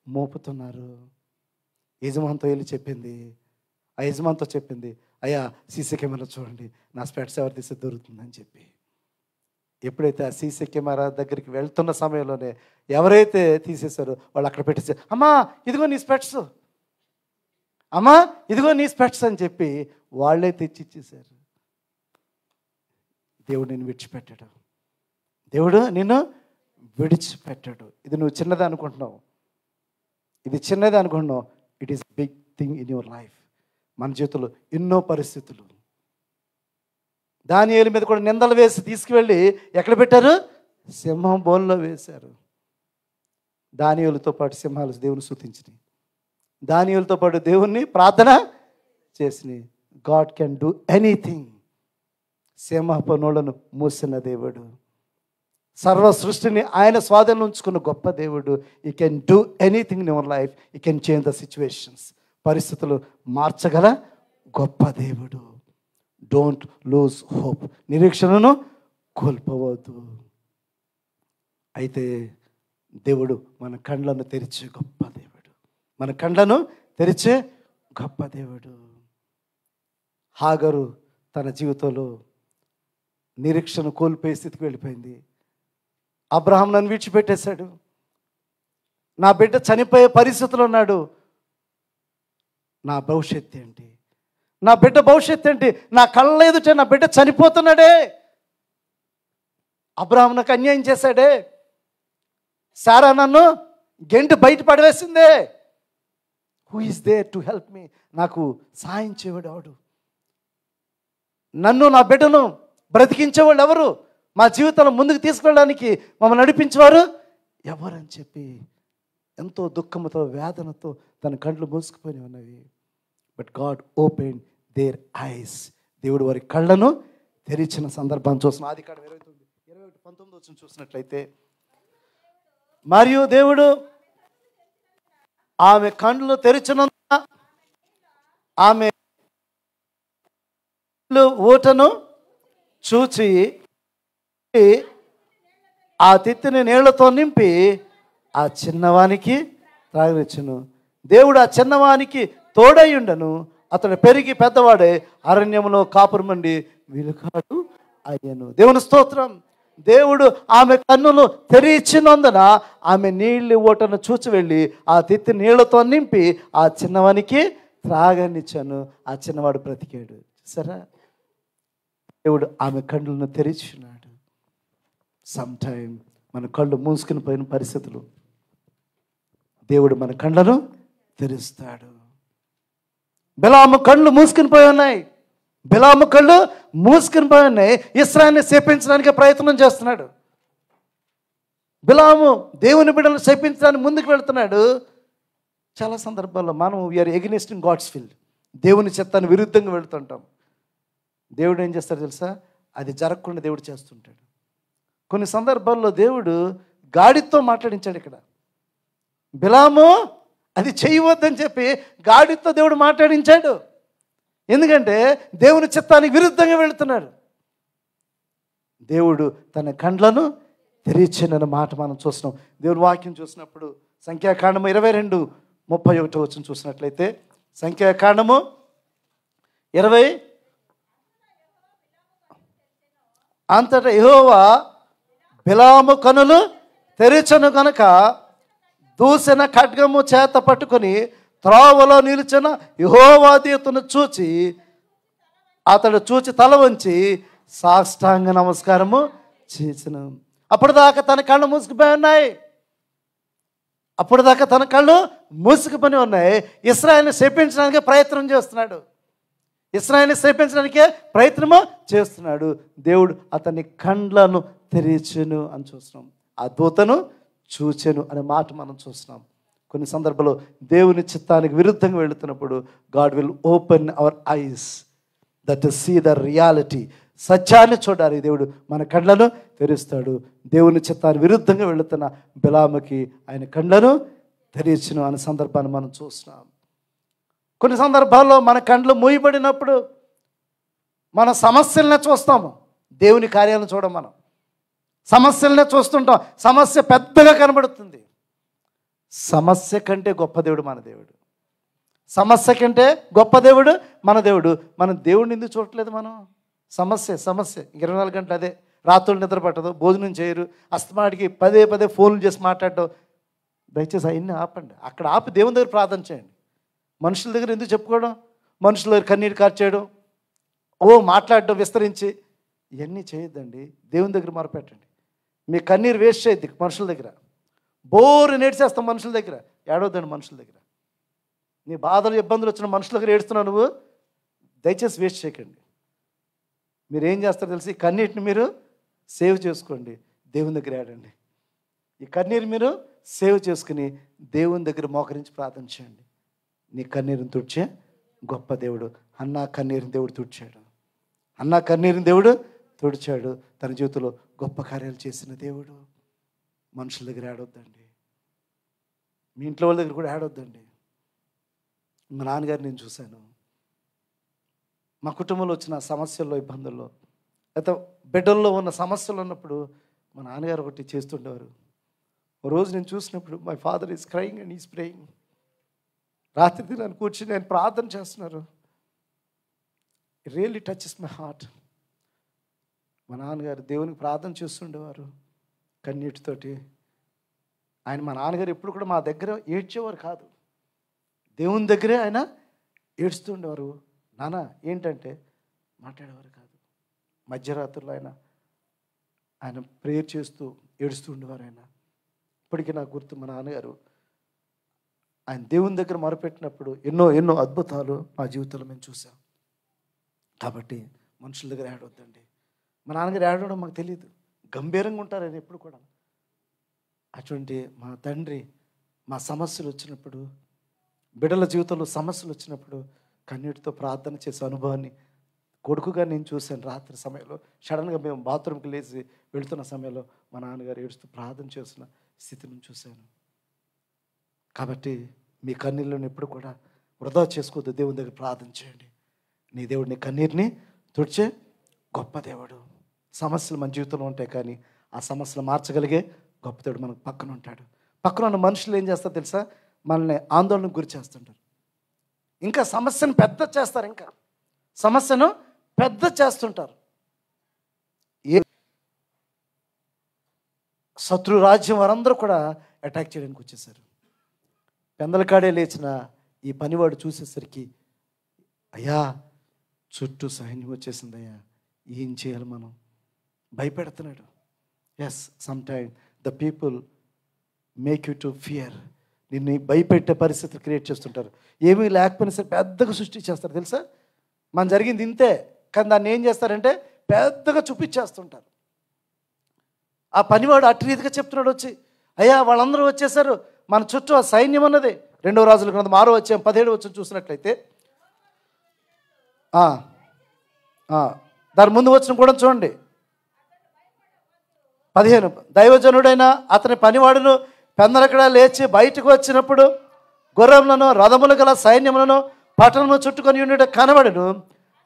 [SPEAKER 6] మోపుతున్నారు. యజమానితో వెళ్ళి చెప్పింది, ఆ యజమానితో చెప్పింది, అయ్యా సీసీ కెమెరా చూడండి, నా స్పెట్స్ ఎవరు తీస్తే దొరుకుతుందని చెప్పి. ఎప్పుడైతే ఆ సీసీ కెమెరా దగ్గరికి వెళ్తున్న సమయంలోనే ఎవరైతే తీసేశారో వాళ్ళు అక్కడ పెట్టేసారు. అమ్మా ఇదిగో నీ స్పెట్స్, అమ్మా ఇదిగో నీ స్పెట్స్ అని చెప్పి వాళ్ళే తెచ్చిచ్చేశారు. దేవుడు నిన్ను విడిచిపెట్టాడు. దేవుడు నిన్ను విడిచిపెట్టాడు. ఇది నువ్వు చిన్నది అనుకుంటున్నావు, ఇది చిన్నది అనుకుంటున్నావు. It is big thing in your life. మన జీవితంలో ఎన్నో పరిస్థితులు. దానియేలు మీద కూడా నిందలు వేసి తీసుకువెళ్ళి ఎక్కడ పెట్టారు? సింహం బోన్లో వేశారు. దానియేలుతో పాటు సింహాలు దేవుని స్తుతించినాయి. దానియేలుతో పాటు దేవుణ్ణి ప్రార్థన చేసినాయి. God can do anything. సింహపు నోళ్లను మూసిన దేవుడు, సర్వ సృష్టిని ఆయన స్వాధీనం ఉంచుకున్న గొప్ప దేవుడు. You can do anything in your life. You can change the situations. పరిస్థితులు మార్చగల గొప్ప దేవుడు. Don't lose hope. నిరీక్షణను కోల్పోవద్దు. అయితే దేవుడు మన కండ్లను తెరిచే గొప్ప దేవుడు. మన కండ్లను తెరిచే గొప్ప దేవుడు. హాగరు తన జీవితంలో నిరీక్షణ కోల్పోయే స్థితికి వెళ్ళిపోయింది. అబ్రహాం నన్ను విడిచిపెట్టేశాడు, నా బిడ్డ చనిపోయే పరిస్థితిలో ఉన్నాడు, నా భవిష్యత్తు ఏంటి, నా బిడ్డ భవిష్యత్తు ఏంటి, నా కళ్ళ ఎదుట నా బిడ్డ చనిపోతున్నాడే, అబ్రహాం నాకు అన్యాయం చేశాడే, సారా నన్ను గెంటి బయట పడవేసిందే, who is there to help me, నాకు సాయం చేయవాడు, నన్ను నా బిడ్డను బ్రతికించేవాళ్ళు ఎవరు, మా జీవితంలో ముందుకు తీసుకెళ్ళడానికి మమ్మల్ని నడిపించేవారు ఎవరని చెప్పి ఎంతో దుఃఖంతో వేదనతో తన కళ్ళు మూసుకుపోయి ఉన్నవి. But God open there ice. దేవుడు వారి కళ్ళను తెరిచిన సందర్భాన్ని చూస్తున్నాం. ఆదికాండం 21:19 చూసినట్లయితే, మరియు దేవుడు ఆమె కళ్ళు తెరిచినందున ఆమె ఊటను చూచి ఆ తిత్తిని నీళ్లతో నింపి ఆ చిన్నవానికి త్రాగనిచ్చును. దేవుడు ఆ చిన్నవానికి తోడయ్యుండను, అతడు పెరిగి పెద్దవాడే అరణ్యంలో కాపురమండి విలుకాడు అయ్యను. దేవుని స్తోత్రం. దేవుడు ఆమె కన్నులు తెరిచినందున ఆమె నీళ్ళ ఓటను చూచి వెళ్ళి ఆ తిత్తి నీళ్లతో నింపి ఆ చిన్నవానికి త్రాగనిచ్చాను. ఆ చిన్నవాడు బ్రతికాడు. సరే, దేవుడు ఆమె కళ్ళను తెరిచినాడు. సమ్ టైమ్ మన కళ్ళు మూసుకుని పోయిన పరిస్థితులు దేవుడు మన కళ్ళను తెరుస్తాడు. బిలాము కళ్ళు మూసుకుని పోయి ఉన్నాయి. బిలాము కళ్ళు మూసుకుని పోయి ఉన్నాయి. ఇశ్రాయేలుని శపించడానికి ప్రయత్నం చేస్తున్నాడు. బిలాము దేవుని బిడ్డలను శపించడానికి ముందుకు వెళ్తున్నాడు. చాలా సందర్భాల్లో మనం we are against in God's will, దేవుని చిత్తాన్ని విరుద్ధంగా వెళుతుంటాం. దేవుడు ఏం చేస్తాడు తెలుసా? అది జరగకుండా దేవుడు చేస్తుంటాడు. కొన్ని సందర్భాల్లో దేవుడు గాడితో మాట్లాడించాడు. ఇక్కడ బిలాము అది చేయవద్దని చెప్పి గాడితో దేవుడు మాట్లాడించాడు. ఎందుకంటే దేవుని చిత్తానికి విరుద్ధంగా వెళుతున్నాడు. దేవుడు తన కండ్లను తెరిచిన మాట మనం చూస్తున్నాం. దేవుని వాక్యం చూసినప్పుడు సంఖ్యాకాండము 22:31 చూసినట్లయితే, సంఖ్యాకాండము 20 అంతటా యెహోవా బిలాము కనులు తెరిచెను కనుక దూసిన ఖడ్గము చేత పట్టుకొని త్రోవలో నిలిచిన యెహోవా దూతను చూచి అతడు చూచి తల వంచి సాష్టాంగ నమస్కారము చేసెను. అప్పటిదాకా తన కళ్ళు మూసుకుపోయి ఉన్నాయి. అప్పటిదాకా తన కళ్ళు మూసుకుపోయి ఉన్నాయి. ఇశ్రాయేలుని శపించడానికి ప్రయత్నం చేస్తున్నాడు. ఇశ్రాయేలుని శపించడానికే ప్రయత్నము చేస్తున్నాడు. దేవుడు అతని కండ్లను తెరిచెను అని చూస్తున్నాం. ఆ దూతను చూచెను అనే మాట మనం చూస్తున్నాం. కొన్ని సందర్భాల్లో దేవుని చిత్తానికి విరుద్ధంగా వెళుతున్నప్పుడు God will open our eyes that to see the reality. సత్యాన్ని చూడాలి. దేవుడు మన కళ్ళను తెరుస్తాడు. దేవుని చిత్తానికి విరుద్ధంగా వెళుతున్న బిలాముకి ఆయన కళ్ళను తెరిచెను అనే సందర్భాన్ని మనం చూస్తున్నాం. కొన్ని సందర్భాల్లో మన కండ్లు మూయబడినప్పుడు మన సమస్యలనే చూస్తాము, దేవుని కార్యాలను చూడం. మనం సమస్యలనే చూస్తుంటాం. సమస్య పెద్దగా కనబడుతుంది. సమస్య కంటే గొప్ప దేవుడు మన దేవుడు. సమస్య కంటే గొప్ప దేవుడు మన దేవుడు. మన దేవుడిని ఎందుకు చూడట్లేదు మనం? సమస్య 24 గంటలు అదే. రాత్రులు నిద్ర పట్టదు, భోజనం చేయరు, అస్తమాటికి పదే పదే ఫోన్లు చేసి మాట్లాడటం. దయచేసి అవన్నీ ఆపండి. అక్కడ ఆపి దేవుని దగ్గర ప్రార్థన చేయండి. మనుషుల దగ్గర ఎందుకు చెప్పుకోవడం, మనుషుల దగ్గర కన్నీరు కార్చేయడం, మాట్లాడడం విస్తరించి, ఇవన్నీ చేయొద్దండి. దేవుని దగ్గర మొరపెట్టండి. మీ కన్నీరు వేస్ట్ చేయద్ది మనుషుల దగ్గర. బోరు నేడ్చేస్తాం మనుషుల దగ్గర, ఏడవద్దండి మనుషుల దగ్గర. నీ బాధలు ఇబ్బందులు వచ్చిన మనుషుల దగ్గర ఏడుస్తున్నావు నువ్వు, దయచేసి వేస్ట్ చేయకండి. మీరు ఏం చేస్తారో తెలిసి ఈ కన్నీటిని మీరు సేవ్ చేసుకోండి, దేవుని దగ్గర ఏడండి. ఈ కన్నీరు మీరు సేవ్ చేసుకుని దేవుని దగ్గర మోకరించి ప్రార్థన చేయండి. నీ కన్నీరుని తుడిచే గొప్ప దేవుడు. అన్నా కన్నీరుని దేవుడు తుడిచాడు. అన్నా కన్నీరుని దేవుడు తుడిచాడు. తన జీవితంలో గొప్ప కార్యాలు చేసిన దేవుడు. మనుషుల దగ్గర ఏడవద్దండి. మీ ఇంట్లో వాళ్ళ దగ్గర కూడా ఏడవద్దండి. మా నాన్నగారు నేను చూశాను. మా కుటుంబంలో వచ్చిన సమస్యల్లో, ఇబ్బందుల్లో, లేకపోతే బిడ్డల్లో ఉన్న సమస్యలు ఉన్నప్పుడు మా నాన్నగారు ఒకటి చేస్తుండేవారు. ఓ రోజు నేను చూసినప్పుడు my father is crying and is praying. రాత్రి దినాన్ని కూర్చుని ఆయన ప్రార్థన చేస్తున్నారు. It really touches my heart. మా నాన్నగారు దేవునికి ప్రార్థన చేస్తుండేవారు కన్నీటితోటి. మా నాన్నగారు ఎప్పుడు కూడా మా దగ్గర ఏడ్చేవారు కాదు, దేవుని దగ్గరే ఆయన ఏడుస్తుండేవారు. నాన్న ఏంటంటే మాట్లాడేవారు కాదు. మధ్యరాత్రులు ఆయన ప్రేయర్ చేస్తూ ఏడుస్తూ ఉండేవారు. ఇప్పటికీ నాకు గుర్తు, మా నాన్నగారు ఆయన దేవుని దగ్గర మొరపెట్టినప్పుడు ఎన్నో ఎన్నో అద్భుతాలు మా జీవితంలో మేము చూసాం. కాబట్టి మనుషుల దగ్గర ఏడవద్దండి. మా నాన్నగారు ఏడవడం మాకు తెలియదు, గంభీరంగా ఉంటారు ఆయన ఎప్పుడు కూడా. అటువంటి మా తండ్రి మా సమస్యలు వచ్చినప్పుడు, బిడ్డల జీవితంలో సమస్యలు వచ్చినప్పుడు కన్నీటితో ప్రార్థన చేసే అనుభవాన్ని కొడుకుగా నేను చూశాను. రాత్రి సమయంలో సడన్గా మేము బాత్రూమ్కి లేచి వెళుతున్న సమయంలో మా నాన్నగారు ఏడుస్తూ ప్రార్థన చేస్తున్న స్థితిని చూశాను. కాబట్టి మీ కన్నీళ్ళను ఎప్పుడు కూడా వృధా చేసుకోవద్దు. దేవుని దగ్గర ప్రార్థన చేయండి. నీ దేవుడిని కన్నీరుని తుడిచే గొప్ప దేవుడు. సమస్యలు మన జీవితంలో ఉంటాయి, కానీ ఆ సమస్యలు మార్చగలిగే గొప్ప దేవుడు మనకు పక్కన ఉంటాడు. పక్కన ఉన్న మనుషులు ఏం చేస్తారు తెలుసా, మనల్ని ఆందోళనకు గురి చేస్తుంటారు. ఇంకా సమస్యను పెద్ద చేస్తారు, ఇంకా సమస్యను పెద్ద చేస్తుంటారు. శత్రు రాజ్యం వారందరూ కూడా అటాక్ చేయడానికి వచ్చేసారు. పెందలకాడే లేచిన ఈ పనివాడు చూసేసరికి, అయ్యా చుట్టూ సైన్యం వచ్చేసిందయ్యా, ఏం చేయాలి మనం, భయపెడుతున్నాడు. Yes, some time the people make you to fear. నిన్ను భయపెట్టే పరిస్థితులు క్రియేట్ చేస్తుంటారు. ఏమీ లేకపోయినా సరే పెద్దగా సృష్టించేస్తారు తెలుసా. మనం జరిగింది ఇంతే, కానీ దాన్ని ఏం చేస్తారంటే పెద్దగా చూపించేస్తుంటారు. ఆ పనివాడు అటు రీతిగా చెప్తున్నాడు వచ్చి, అయ్యా వాళ్ళందరూ వచ్చేసారు, మన చుట్టూ ఆ సైన్యం అన్నది. 2వ రాజుల గ్రంథం 6వ అధ్యాయం 17వ వచనం చూసినట్లయితే, దాని ముందు వచ్చిన కూడా చూడండి. 15, దైవజనుడైన అతని పనివాడును పెందలకడ లేచి బయటకు వచ్చినప్పుడు గుర్రములను రథములు గల సైన్యములను పట్టణము చుట్టుకొని ఉండే కనబడను.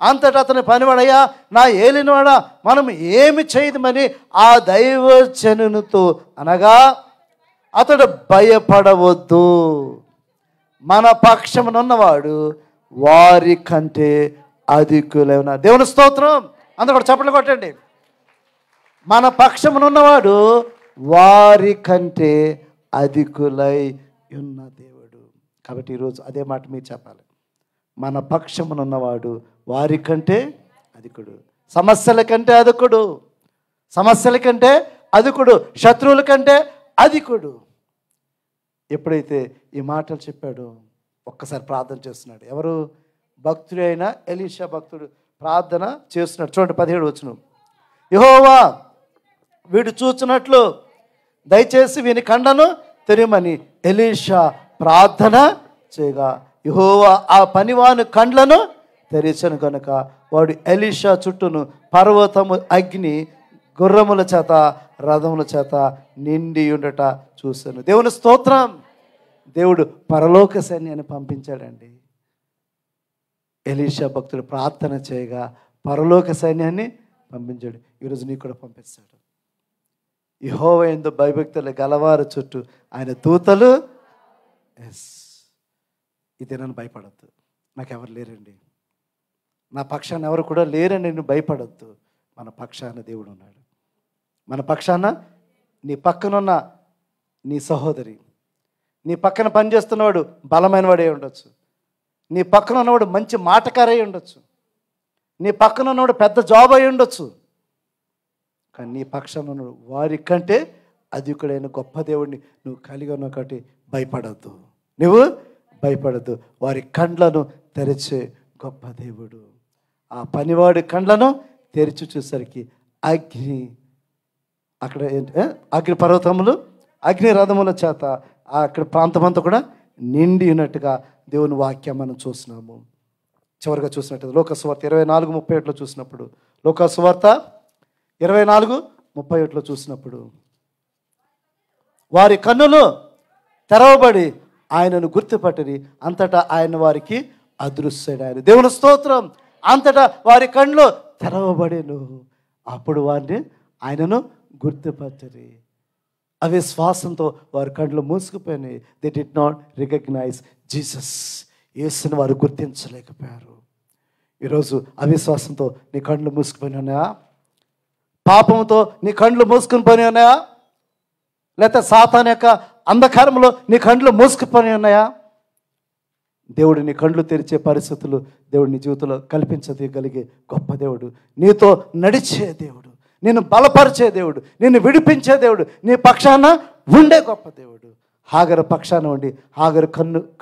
[SPEAKER 6] అంతటా అతని పనివాడయ్యా నా ఏలినవాడా మనం ఏమి చేయదమని ఆ దైవజనునితో అనగా, అతడు భయపడవద్దు, మన పక్షమునున్నవాడు వారి కంటే అధికులైన. దేవుని స్తోత్రం. అందరూ కూడా చప్పట్లు కొట్టండి. మన పక్షమునున్నవాడు వారి కంటే అధికులై ఉన్న దేవుడు. కాబట్టి ఈరోజు అదే మాట మీరు చెప్పాలి. మన పక్షమునున్నవాడు వారి కంటే అధికుడు. సమస్యల కంటే అధికుడు, సమస్యల కంటే అధికుడు, శత్రువుల కంటే అధికుడు. ఎప్పుడైతే ఈ మాటలు చెప్పాడో ఒక్కసారి ప్రార్థన చేస్తున్నాడు. ఎవరు? భక్తుడైన ఎలీషా భక్తుడు ప్రార్థన చేస్తున్నాడు. చూడండి 17వ వచనం. యెహోవా వీడు చూచినట్లు దయచేసి వీని కండను తెరమని ఎలీషా ప్రార్థన చేయగా, యెహోవా ఆ పనివాని కండ్లను తెరిచను కనుక వాడు ఎలీషా చుట్టూను పర్వతము అగ్ని గుర్రముల చేత రథముల చేత నిండి ఉండట చూశాను. దేవుని స్తోత్రం. దేవుడు పరలోక సైన్యాన్ని పంపించాడండి. ఎలీషా భక్తుడు ప్రార్థన చేయగా పరలోక సైన్యాన్ని పంపించాడు. ఈరోజు నీకు కూడా పంపిస్తాడు. యెహోవా యందు భయభక్తులు గలవారు చుట్టూ ఆయన దూతలు. ఎస్, ఇదే నన్ను భయపడద్దు, నాకెవరు లేరండి, నా పక్షాన ఎవరు కూడా లేరని నేను భయపడద్దు. మన పక్షాన దేవుడు ఉన్నాడు. మన పక్షాన నీ పక్కనున్న నీ సహోదరి, నీ పక్కన పనిచేస్తున్నవాడు బలమైన వాడే ఉండొచ్చు, నీ పక్కన ఉన్నవాడు మంచి మాటకారై ఉండొచ్చు, నీ పక్కన ఉన్నవాడు పెద్ద జాబ్ అయి ఉండొచ్చు. కానీ నీ పక్షాన ఉన్నవాడు వారి కంటే అధికుడైన గొప్ప దేవుడిని నువ్వు కలిగి ఉన్న కాబట్టి భయపడద్దు, నువ్వు భయపడద్దు. వారి కండ్లను తెరిచే గొప్ప దేవుడు. ఆ పనివాడి కండ్లను తెరిచి చూసరికి అగ్ని, అక్కడ అగ్ని పర్వతములు అగ్ని రథముల చేత అక్కడ ప్రాంతమంతా కూడా నిండి ఉన్నట్టుగా దేవుని వాక్యం మనం చూస్తున్నాము. చివరిగా చూసినట్టు లోకసువార్త 24:31 చూసినప్పుడు, లోకసువార్త 24:31 చూసినప్పుడు వారి కన్నులు తెరవబడి ఆయనను గుర్తుపట్టిరి, అంతటా ఆయన వారికి అదృశ్యుడాయను. దేవుని స్తోత్రం. అంతటా వారి కళ్ళు తెరవబడేను, అప్పుడు వారిని ఆయనను గుర్తుపట్టిరి. అవిశ్వాసంతో వారి కళ్ళు మూసుకుపోయినాయి. They did not recognise Jesus. యేసుని వారు గుర్తించలేకపోయారు. ఈరోజు అవిశ్వాసంతో నీ కళ్ళు మూసుకుపోయి ఉన్నాయా? పాపంతో నీ కళ్ళు మూసుకుని పోయి ఉన్నాయా? లేకపోతే సాతాను యొక్క అంధకారంలో నీ కళ్ళు మూసుకుపోయి ఉన్నాయా? దేవుడు నీ కళ్ళు తెరిచే పరిస్థితులు దేవుడు నీ జీవితంలో కల్పించగలిగే గొప్ప దేవుడు, నీతో నడిచే దేవుడు, నిన్ను బలపరిచే దేవుడు, నిన్ను విడిపించే దేవుడు, నీ పక్షాన ఉండే గొప్ప దేవుడు. హాగరు పక్షాన ఉండి హాగరు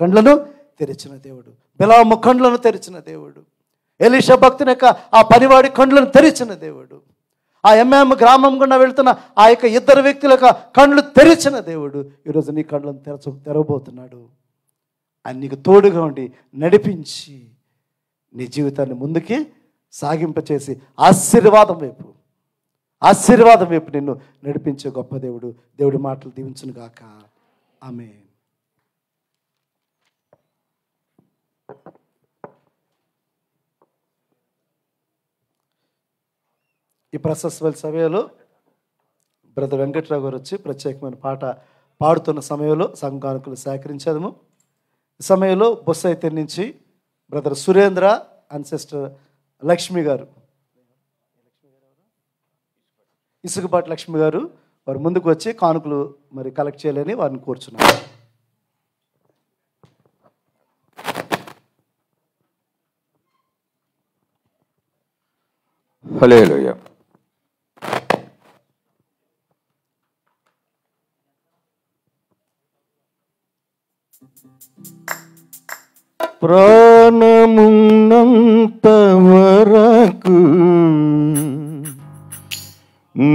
[SPEAKER 6] కండ్లను తెరిచిన దేవుడు, బిలాము కండ్లను తెరిచిన దేవుడు, ఎలీషా భక్తుని యొక్క ఆ పనివాడి కండ్లను తెరిచిన దేవుడు, ఆ ఎంఎం గ్రామం గుండా వెళ్తున్న ఆ యొక్క ఇద్దరు వ్యక్తుల యొక్క కండ్లు తెరిచిన దేవుడు ఈరోజు నీ కండ్లను తెరవబోతున్నాడు. ఆయన నీకు తోడుగా ఉండి నడిపించి నీ జీవితాన్ని ముందుకి సాగింపచేసి ఆశీర్వాదం వైపు నిన్ను నడిపించే గొప్ప దేవుడు. దేవుడి మాటలు దీవించును గాక. ఆమేన్. ఈ ప్రశస్వల సమయంలో బ్రదర్ వెంకట్రావు గారు వచ్చి ప్రత్యేకమైన పాట పాడుతున్న సమయంలో సంఘానుకులు సేకరించాము. ఈ సమయంలో బొస్స అయితే నుంచి brother Surendra and sister Lakshmi గారు, ఇసుకపాటి లక్ష్మి గారు వారు ముందుకు వచ్చి కానుకలు మరి కలెక్ట్ చేయాలని వారిని కోరుచున్నారు.
[SPEAKER 7] హల్లెలూయా. ప్రాణమున్నంత వరకు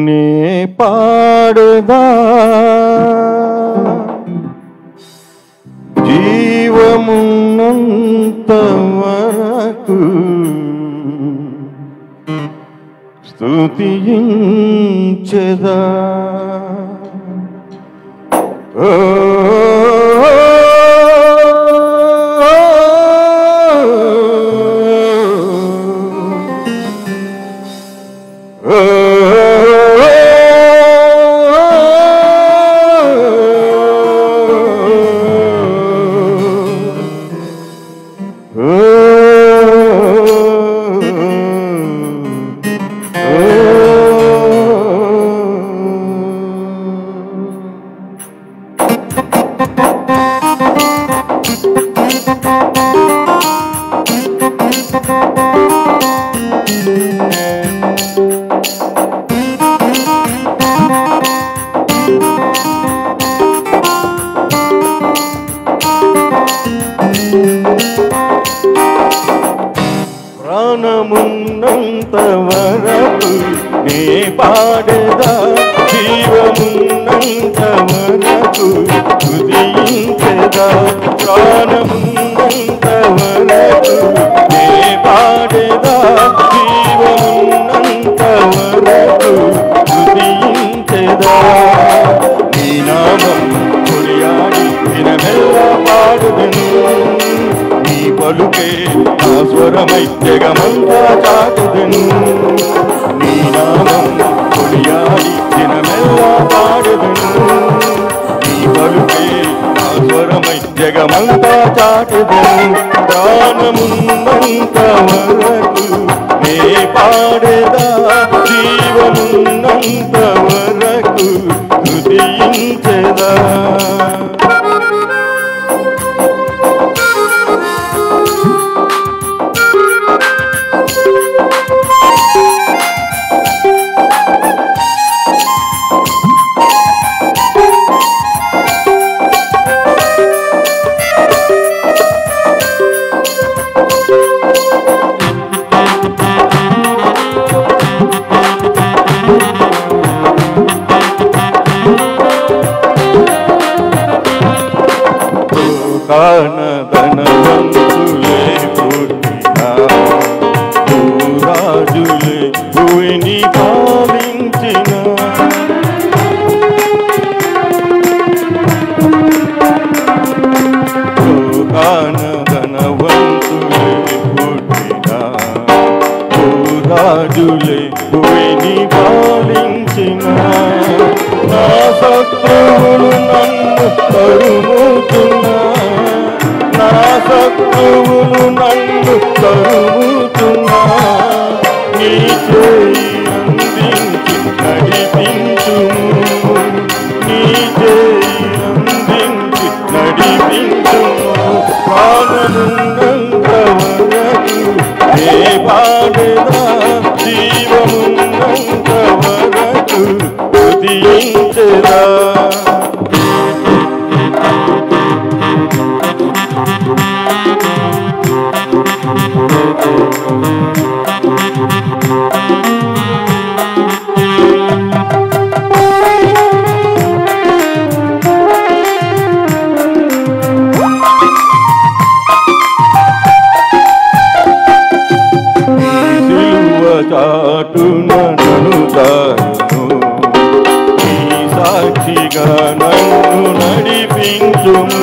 [SPEAKER 7] నే పాడదా, జీవమున్నంత వరకు స్తుతించెదా. ప్రాణమున్నంత వరకు నే పాడదా, జీవమున్నంత వరకు స్తుతించెదా. ప్రాణమున్నంత వరకు నే పాడదా, జీవమున్నంత వరకు స్తుతించెదా. నీ నామం కొనియాడి దినమెల్లా పాడుదెను, నీ పలుకే నా స్వరమై జగమంతా చాటుదెను. నీ నామం కొనియాడి దినమెల్లా పాడుదెను, నీ పలుకే నా స్వరమై జగమంతా చాటుదెను. ప్రాణమున్నంత వరకు నే పాడేదా, జీవమున్నంత వరకు పాడేదా ధనవంతులే పుట్టినా రాజులే భూమిని పాలించిన ధనవంతులే పుట్టినా రాజులే భూమిని పాలించిన నా శత్రువులు నన్ను తరుముతున్నా నా శత్రువులు నన్ను తరుముతున్నా నీ చేయి అందించి నడిపించుము నీ చేయి అందించి నడిపించుము ప్రాణమున్నంత వరకు ఏ పాడేదా జీవమున్నంత వరకు స్తుతించెదా చాటున నన్ను తాను ఈ సాక్షిగా నన్ను నడిపించుము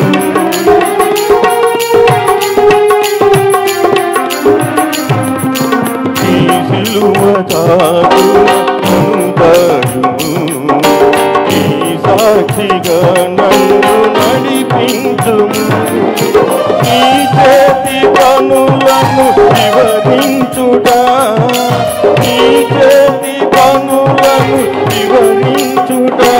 [SPEAKER 7] ఈ సిలువ చాటున నన్ను తాను ఈ సాక్షిగా నన్ను నడిపించుము ఈ చేతి పనులను వివరించుటా నీ చేతి పనులను వివరించుటా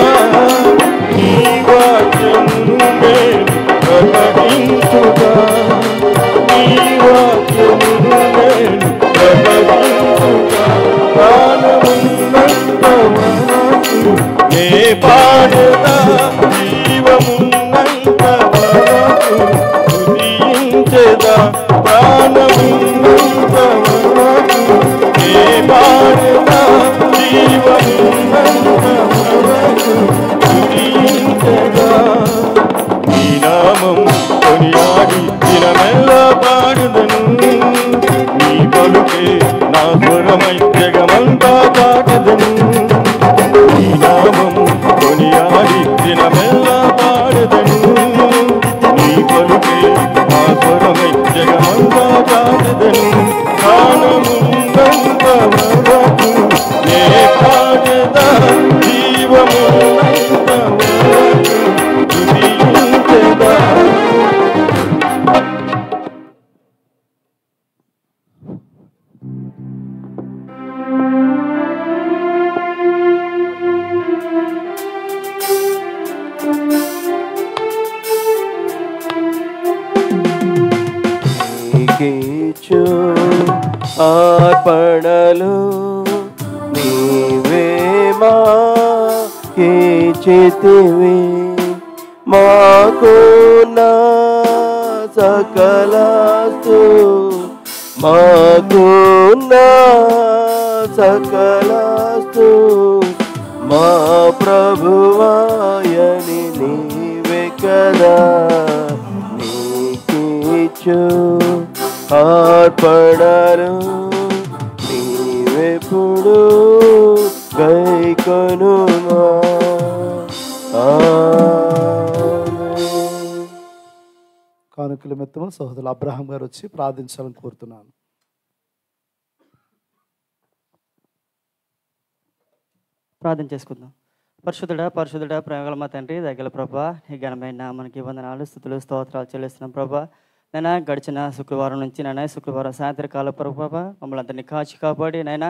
[SPEAKER 7] నీ వాక్యమును నేను ప్రకటించుటా నీ వాక్యమును నేను ప్రకటించుటా ప్రాణమున్నంత వరకు నే పాడేదా జీవమున్నంత వరకు స్తుతించెదా ప్రాణమున్నంత వరకు నే పాడేదా జీవమున్నంత వరకు స్తుతించెదా నీ నామం కొనియాడి దినమెల్లా పాడుదను నీ పలుకే నా స్వరమై జగమంతా పాడుదను నీ నామం కొనియాడి దినమెల్లా పాడుదను నీ పలుకే నా స్వరమై జగమంతా పాడుదను ప్రాణమున్నంత వరకు నే పాడేదా జీవమున్నంత వరకు స్తుతించెదా
[SPEAKER 1] నీకిచ్చు అర్పణలు నీవే మాకిచ్చితివి మాకున్న సకలాస్తు మాకున్న సకలాస్తు మా ప్రభువాయని నీవే కదా నీకిచ్చు అర్పణలు నీవెప్పుడు గైకొనుమా ఆమేన్.
[SPEAKER 6] కానుకల మిత్తము సహోదరులు అబ్రహాం గారు వచ్చి ప్రార్థించాలని కోరుతున్నాను.
[SPEAKER 8] ప్రార్థన చేసుకుందాం. పరిశుద్ధుడా ప్రేమగల మా తండ్రి దగ్గర ప్రభా నీ ఘనమైన నామానికి వందనాలు స్తుతులు స్తోత్రాలు చెల్లిస్తున్నాం ప్రభా. నైనా గడిచిన శుక్రవారం నుంచి నైనా శుక్రవారం సాయంత్రకాల ప్రభా మమ్మల్ని అందరినీ కాచి కాపాడి నైనా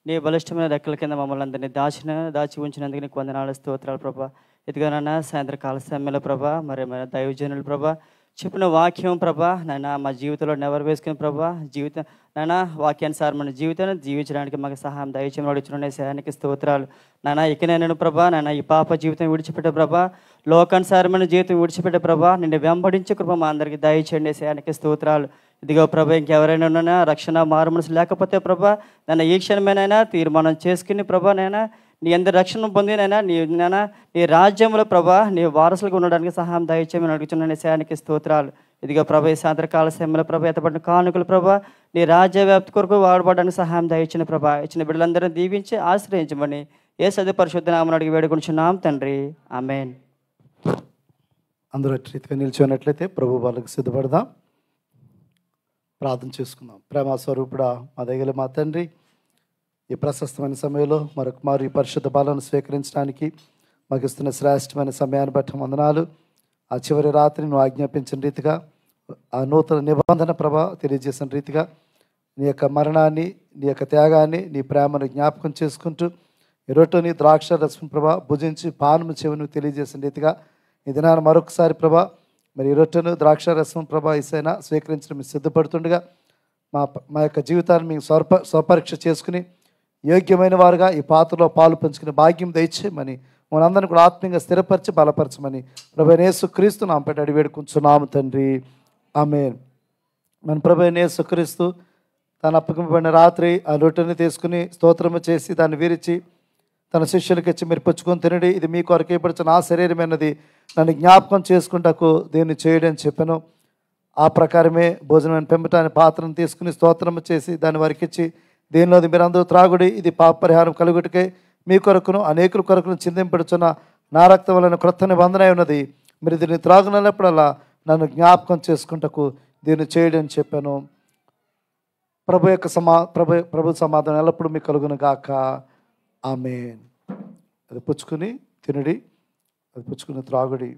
[SPEAKER 8] నీ బలిష్టమైన రెక్కల కింద మమ్మల్ని అందరినీ దాచి ఉంచినందుకు నీకు వందనాలు స్తోత్రాలు ప్రభా. ఇదిగోనైనా సాయంత్రకాల సమయంలో ప్రభా మరి దైవజనులు ప్రభా చెప్పిన వాక్యం ప్రభా నాయన మా జీవితంలో నెవరు వేసుకుని ప్రభా జీవితం నాయన వాక్యానుసారం మన జీవితాన్ని జీవించడానికి మాకు సహాయం దయచేయమని అడుగుతున్నాను శయానికి స్తోత్రాలు నాయన ఇక నేను ప్రభా నాయన ఈ పాప జీవితం విడిచిపెట్టే ప్రభా లోకానుసారమైన జీవితం విడిచిపెట్టే ప్రభా నిన్ను వెంబడించే కృప మా అందరికీ దయచేయండి శయానికి స్తోత్రాలు ఇదిగో ప్రభా ఇంకెవరైనా ఉన్నా రక్షణ మారు మనసు లేకపోతే ప్రభా నన్ను ఈ క్షణమేనైనా తీర్మానం చేసుకుని ప్రభా నైనా నీ అందరి రక్షణ పొందినైనా నీ రాజ్యంలో ప్రభా నీ వారసులుగా ఉండడానికి సహాయం దయచేయమని అడుగుతున్నాను శయానికి స్తోత్రాలు ఇదిగో ప్రభా ఈ సాయంత్రకాల సమయంలో ప్రభా ఎత్తబడిన కానుకలు ప్రభా నీ రాజ్య వ్యాప్తి కొరకు వాడబడడానికి సహాయం దయచిన ప్రభా ఇచ్చిన బిడ్డలందరినీ దీవించి ఆశ్రయించమని యేసు పరిశుద్ధ నామమున అడిగి వేడుకొనుచున్నాం తండ్రి ఆమేన్.
[SPEAKER 6] అందరూ రీతిగా నిలిచినట్లయితే ప్రభు వాళ్ళకి సిద్ధపడదాం, ప్రార్థన చేసుకుందాం. ప్రేమ స్వరూపుడా మా దగ్గర మా తండ్రి, ఈ ప్రశస్తమైన సమయంలో మరొక మారు ఈ పరిశుద్ధ బాలను స్వీకరించడానికి మాకు ఇస్తున్న శ్రేష్టమైన సమయాన్ని బట్టి వందనాలు. ఆ చివరి రాత్రి నువ్వు ఆజ్ఞాపించిన రీతిగా ఆ నూతన నిబంధన ప్రభ తెలియజేసిన రీతిగా నీ యొక్క మరణాన్ని, నీ యొక్క త్యాగాన్ని, నీ ప్రేమను జ్ఞాపకం చేసుకుంటూ ఈ రొట్టెని ద్రాక్ష రసం ప్రభ భుజించి పానము చెవును తెలియజేసిన రీతిగా ఈ దినాన్ని మరొకసారి ప్రభ మరి ఈ రొట్టెను ద్రాక్ష రసం ప్రభ ఇసైనా స్వీకరించడం మీకు సిద్ధపడుతుండగా మా యొక్క జీవితాన్ని మేము స్వపరీక్ష చేసుకుని యోగ్యమైన వారుగా ఈ పాత్రలో పాలు పంచుకునే భాగ్యం దయచేయమని మనందరిని కూడా ఆత్మీయంగా స్థిరపరిచి బలపరచమని ప్రభువైన యేసుక్రీస్తు నామపేట అడిగి వేడుకుంటున్నాము తండ్రి ఆమేన్. మన ప్రభువైన యేసుక్రీస్తు తను అప్పగింపబడిన రాత్రి ఆ రొట్టెని తీసుకుని స్తోత్రము చేసి దాన్ని విరిచి తన శిష్యులకి ఇచ్చి మీరు పుచ్చుకొని తినడి, ఇది మీ కొరకు ఇవ్వబడిన నా శరీరమైనది, నన్ను జ్ఞాపకం చేసుకుంటకు దీన్ని చేయడని చెప్పాను. ఆ ప్రకారమే భోజనం పెంపటాన్ని పాత్రను తీసుకుని స్తోత్రము చేసి దాన్ని వారికి ఇచ్చి దీనిలోది మీరు అందరూ త్రాగుడి, ఇది పాప పరిహారం కలుగుటకే మీ కొరకును అనేకుల కొరకును చిందింపడుచున్న నా రక్తం వలన క్రొత్త నిబంధన ఉన్నది, మీరు దీన్ని త్రాగునప్పుడల్లా నన్ను జ్ఞాపకం చేసుకుంటకు దీన్ని చేయడని చెప్పాను. ప్రభు యొక్క ప్రభు సమాధానం ఎల్లప్పుడూ మీకు కలుగును గాక ఆమేన్. అది పుచ్చుకుని తినడి, అది పుచ్చుకుని త్రాగుడి.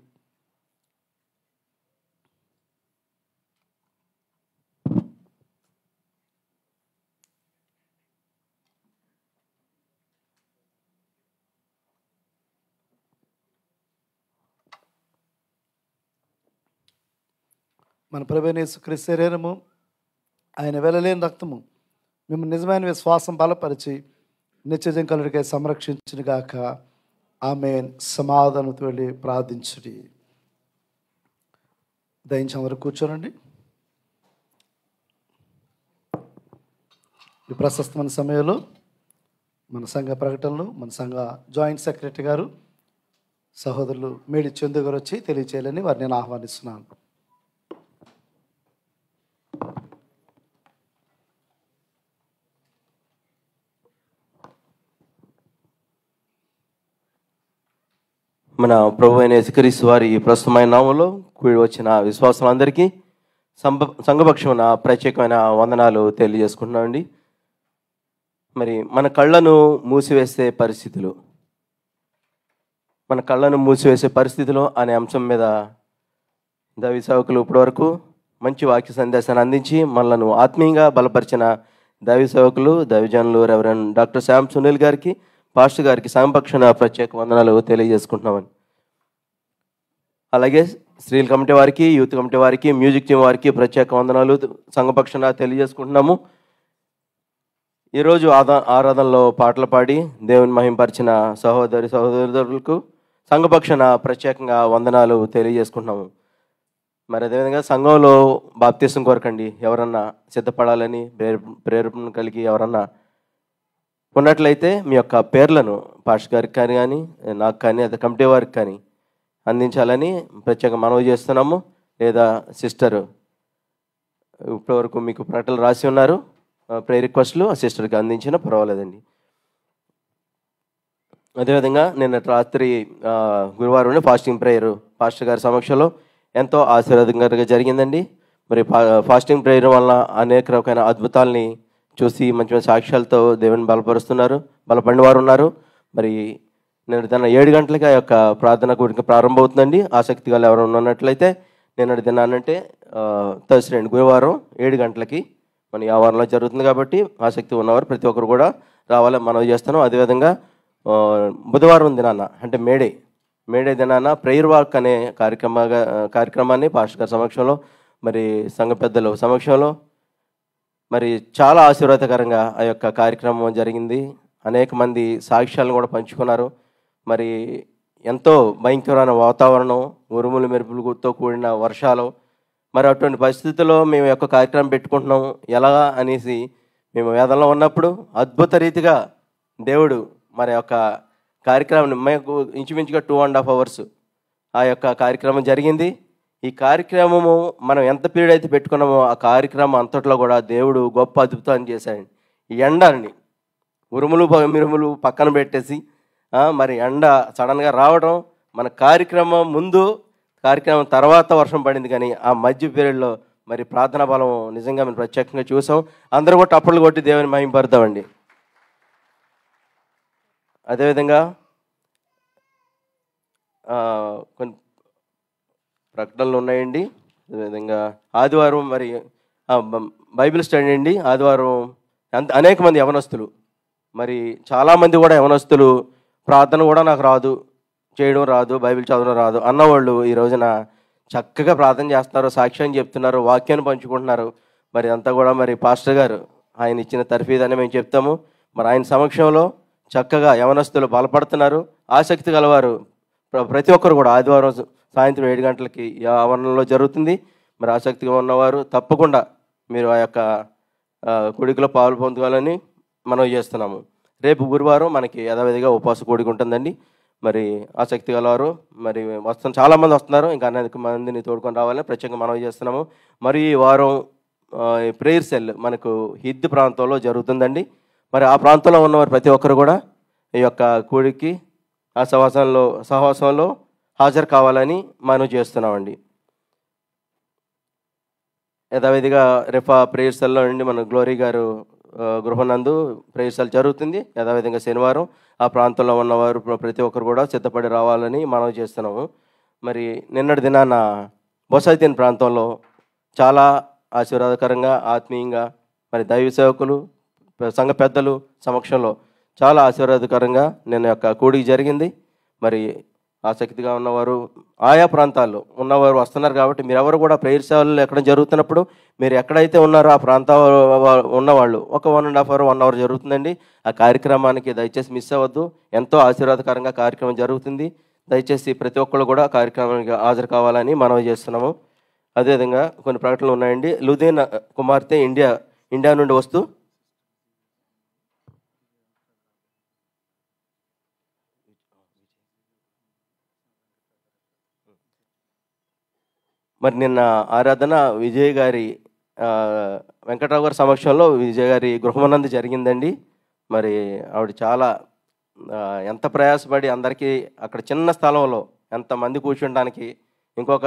[SPEAKER 6] మన ప్రభువైన యేసుక్రీస్తు శరీరము, ఆయన వెలలేని రక్తము మేము నిజమైన విశ్వాసం బలపరిచి నిత్యజం కలుడికై సంరక్షించునుగాక ఆమేన్. సమాధానంతో వెళ్ళి ప్రార్థించుడి. దయించి అందరూ కూర్చోనండి. ఈ ప్రశస్తమైన సమయంలో మన సంఘ ప్రకటనలు మన సంఘ జాయింట్ సెక్రటరీ గారు సహోదరులు మేడి చందు గారు వచ్చి తెలియచేయాలని వారిని నేను ఆహ్వానిస్తున్నాను.
[SPEAKER 1] మన ప్రభు అయిన యేసుక్రీస్తు వారి ప్రస్తుతమైన నామంలో కూడి వచ్చిన విశ్వాసులందరికీ సంఘపక్షమైన ప్రత్యేకమైన వందనాలు తెలియజేసుకుంటున్నామండి. మరి మన కళ్ళను మూసివేసే పరిస్థితులు, మన కళ్ళను మూసివేసే పరిస్థితులు అనే అంశం మీద దైవ సేవకులు ఇప్పటివరకు మంచి వాక్య సందేశాన్ని అందించి మనలను ఆత్మీయంగా బలపరిచిన దైవ సేవకులు దైవజనులు రెవరెండ్ డాక్టర్ శ్యామ్ సునీల్ గారికి, పాస్టర్ గారికి సంఘపక్షణ ప్రత్యేక వందనాలు తెలియజేసుకుంటున్నామని. అలాగే స్త్రీల కమిటీ వారికి, యూత్ కమిటీ వారికి, మ్యూజిక్ టీం వారికి ప్రత్యేక వందనాలు సంఘపక్షణ తెలియజేసుకుంటున్నాము. ఈరోజు ఆరాధనలో పాటలు పాడి దేవుని మహింపరిచిన సహోదరులకు సంఘపక్షణ ప్రత్యేకంగా వందనాలు తెలియజేసుకుంటున్నాము. మరి అదేవిధంగా సంఘంలో బాప్తీసం కొరకండి ఎవరన్నా సిద్ధపడాలని ప్రేరేపణ కలిగి ఎవరన్నా ఉన్నట్లయితే మీ యొక్క పేర్లను పాస్టర్ గారికి కానీ నాకు కానీ అదే కమిటీ వారికి కానీ అందించాలని ప్రత్యేకంగా మనవి చేస్తున్నాము. లేదా సిస్టర్ ఇప్పటివరకు మీకు ప్రకటనలు రాసి ఉన్నారు, ప్రేయర్ రిక్వెస్ట్లు ఆ సిస్టర్కి అందించినా పర్వాలేదండి. అదేవిధంగా నిన్న రాత్రి గురువారం ఫాస్టింగ్ ప్రేయర్ పాస్టర్ గారి సమక్షంలో ఎంతో ఆశీర్వాదంగా జరిగిందండి. మరి ఫాస్టింగ్ ప్రేయర్ వలన అనేక రకమైన అద్భుతాలని చూసి మంచి మంచి సాక్ష్యాలతో దేవుని బలపరుస్తున్నారు, బలపడిన వారు ఉన్నారు. మరి నేను తన 7 గంటలకి ఆ యొక్క ప్రార్థన కూడిక ప్రారంభమవుతుందండి. ఆసక్తి గల ఎవరు ఉన్నట్లయితే నేను తిన్నానంటే థర్స్డే గురువారం 7 గంటలకి మన ఈ వారంలో జరుగుతుంది కాబట్టి ఆసక్తి ఉన్నవారు ప్రతి ఒక్కరు కూడా రావాలని మనవి చేస్తాను. అదేవిధంగా బుధవారం దినాన్న అంటే మేడే మేడే దినాన ప్రేయర్ వాక్ అనే కార్యక్రమాన్ని పాస్టర్ గారి సమక్షంలో మరి సంఘ పెద్దల సమక్షంలో మరి చాలా ఆశీర్వాదకరంగా ఆ యొక్క కార్యక్రమం జరిగింది. అనేక మంది సాక్ష్యాలను కూడా పంచుకున్నారు. మరి ఎంతో భయంకరమైన వాతావరణం, ఉరుములు మెరుపులతో కూడిన వర్షాలు. మరి అటువంటి పరిస్థితుల్లో మేము యొక్క కార్యక్రమం పెట్టుకుంటున్నాం ఎలా అనేసి మేము వేదంలో ఉన్నప్పుడు అద్భుత రీతిగా దేవుడు మరి యొక్క కార్యక్రమం మాకు ఇంచుమించుగా 2.5 hours ఆ యొక్క కార్యక్రమం జరిగింది. ఈ కార్యక్రమము మనం ఎంత పీరియడ్ అయితే పెట్టుకున్నామో ఆ కార్యక్రమం అంతట్లో కూడా దేవుడు గొప్ప అద్భుతాన్ని చేశాడు. ఈ ఎండని మిరుములు పక్కన పెట్టేసి మరి ఎండ సడన్గా రావడం, మన కార్యక్రమం ముందు కార్యక్రమం తర్వాత వర్షం పడింది. కానీ ఆ మధ్య పీరియడ్లో మరి ప్రార్థనా బలం నిజంగా మనం ప్రత్యేకంగా చూసాం. అందరూ కూడా టప్పులు కొట్టి దేవుని మహిమపడతామండి. అదేవిధంగా కొన్ని ప్రకటనలు ఉన్నాయండి. అదేవిధంగా ఆదివారం మరి బైబిల్ స్టడీ అండి. ఆదివారం అనేక మంది యవనస్తులు, మరి చాలామంది కూడా యవనస్తులు ప్రార్థన కూడా నాకు రాదు, చేయడం రాదు, బైబిల్ చదవడం రాదు అన్నవాళ్ళు ఈ రోజున చక్కగా ప్రార్థన చేస్తున్నారు, సాక్ష్యం చెప్తున్నారు, వాక్యాన్ని పంచుకుంటున్నారు. మరి అంతా కూడా మరి పాస్టర్ గారు ఆయన ఇచ్చిన తర్ఫీదని మేము చెప్తాము. మరి ఆయన సమక్షంలో చక్కగా యవనస్తులు బలపడుతున్నారు. ఆసక్తి గలవారు ప్రతి ఒక్కరు కూడా ఆదివారం సాయంత్రం 7 గంటలకి ఈ ఆవరణలో జరుగుతుంది. మరి ఆసక్తిగా ఉన్నవారు తప్పకుండా మీరు ఆ యొక్క కూడికలో పాలు పొందుకోవాలని మనం చేస్తున్నాము. రేపు గురువారం మనకి యథావిధిగా ఉపవాస కూడిక ఉంటుందండి. మరి ఆసక్తి గలవారు మరి చాలామంది వస్తున్నారు, ఇంకా అనేక మందిని తోడుకొని రావాలని ప్రత్యేకంగా మనం చేస్తున్నాము. మరి ఈ వారం ప్రేయర్ సెల్ మనకు హిద్దు ప్రాంతంలో జరుగుతుందండి. మరి ఆ ప్రాంతంలో ఉన్నవారు ప్రతి ఒక్కరు కూడా ఈ యొక్క కూడికి ఆ సహవాసంలో హాజరు కావాలని మనం చేస్తున్నామండి. యథావిధిగా రేపు ప్రేయర్ సెల్లో నుండి మన గ్లోరీ గారు గృహనందు ప్రేయర్ సెల్ జరుగుతుంది. యథావిధంగా శనివారం ఆ ప్రాంతంలో ఉన్నవారు ప్రతి ఒక్కరు కూడా సిద్ధపడి రావాలని మనం చేస్తున్నాము. మరి నిన్నటి దినాన బొసైతీన్ ప్రాంతంలో చాలా ఆశీర్వాదకరంగా ఆత్మీయంగా మరి దైవ సేవకులు సంఘ పెద్దలు సమక్షంలో చాలా ఆశీర్వాదకరంగా నిన్న యొక్క కూడిక జరిగింది. మరి ఆసక్తిగా ఉన్నవారు ఆయా ప్రాంతాల్లో ఉన్నవారు వస్తున్నారు కాబట్టి మీరు ఎవరు కూడా ప్రేయర్ సేవలు ఎక్కడ జరుగుతున్నప్పుడు మీరు ఎక్కడైతే ఉన్నారో ఆ ప్రాంతాల్లో ఉన్నవాళ్ళు ఒక 1.5 hour 1 hour జరుగుతుందండి. ఆ కార్యక్రమానికి దయచేసి మిస్ అవ్వద్దు. ఎంతో ఆశీర్వాదకరంగా కార్యక్రమం జరుగుతుంది. దయచేసి ప్రతి ఒక్కళ్ళు కూడా కార్యక్రమానికి హాజరు కావాలని మనం చేస్తున్నాము. అదేవిధంగా కొన్ని ప్రకటనలు ఉన్నాయండి. లుధియన్ కుమార్తె ఇండియా నుండి వస్తూ మరి నిన్న ఆరాధన విజయ్ గారి వెంకట్రావు గారి సమక్షంలో విజయ్ గారి గృహమనందు జరిగిందండి. మరి ఆవిడ చాలా ఎంత ప్రయాసపడి అందరికీ అక్కడ చిన్న స్థలంలో ఎంతమంది కూర్చుంటానికి ఇంకొక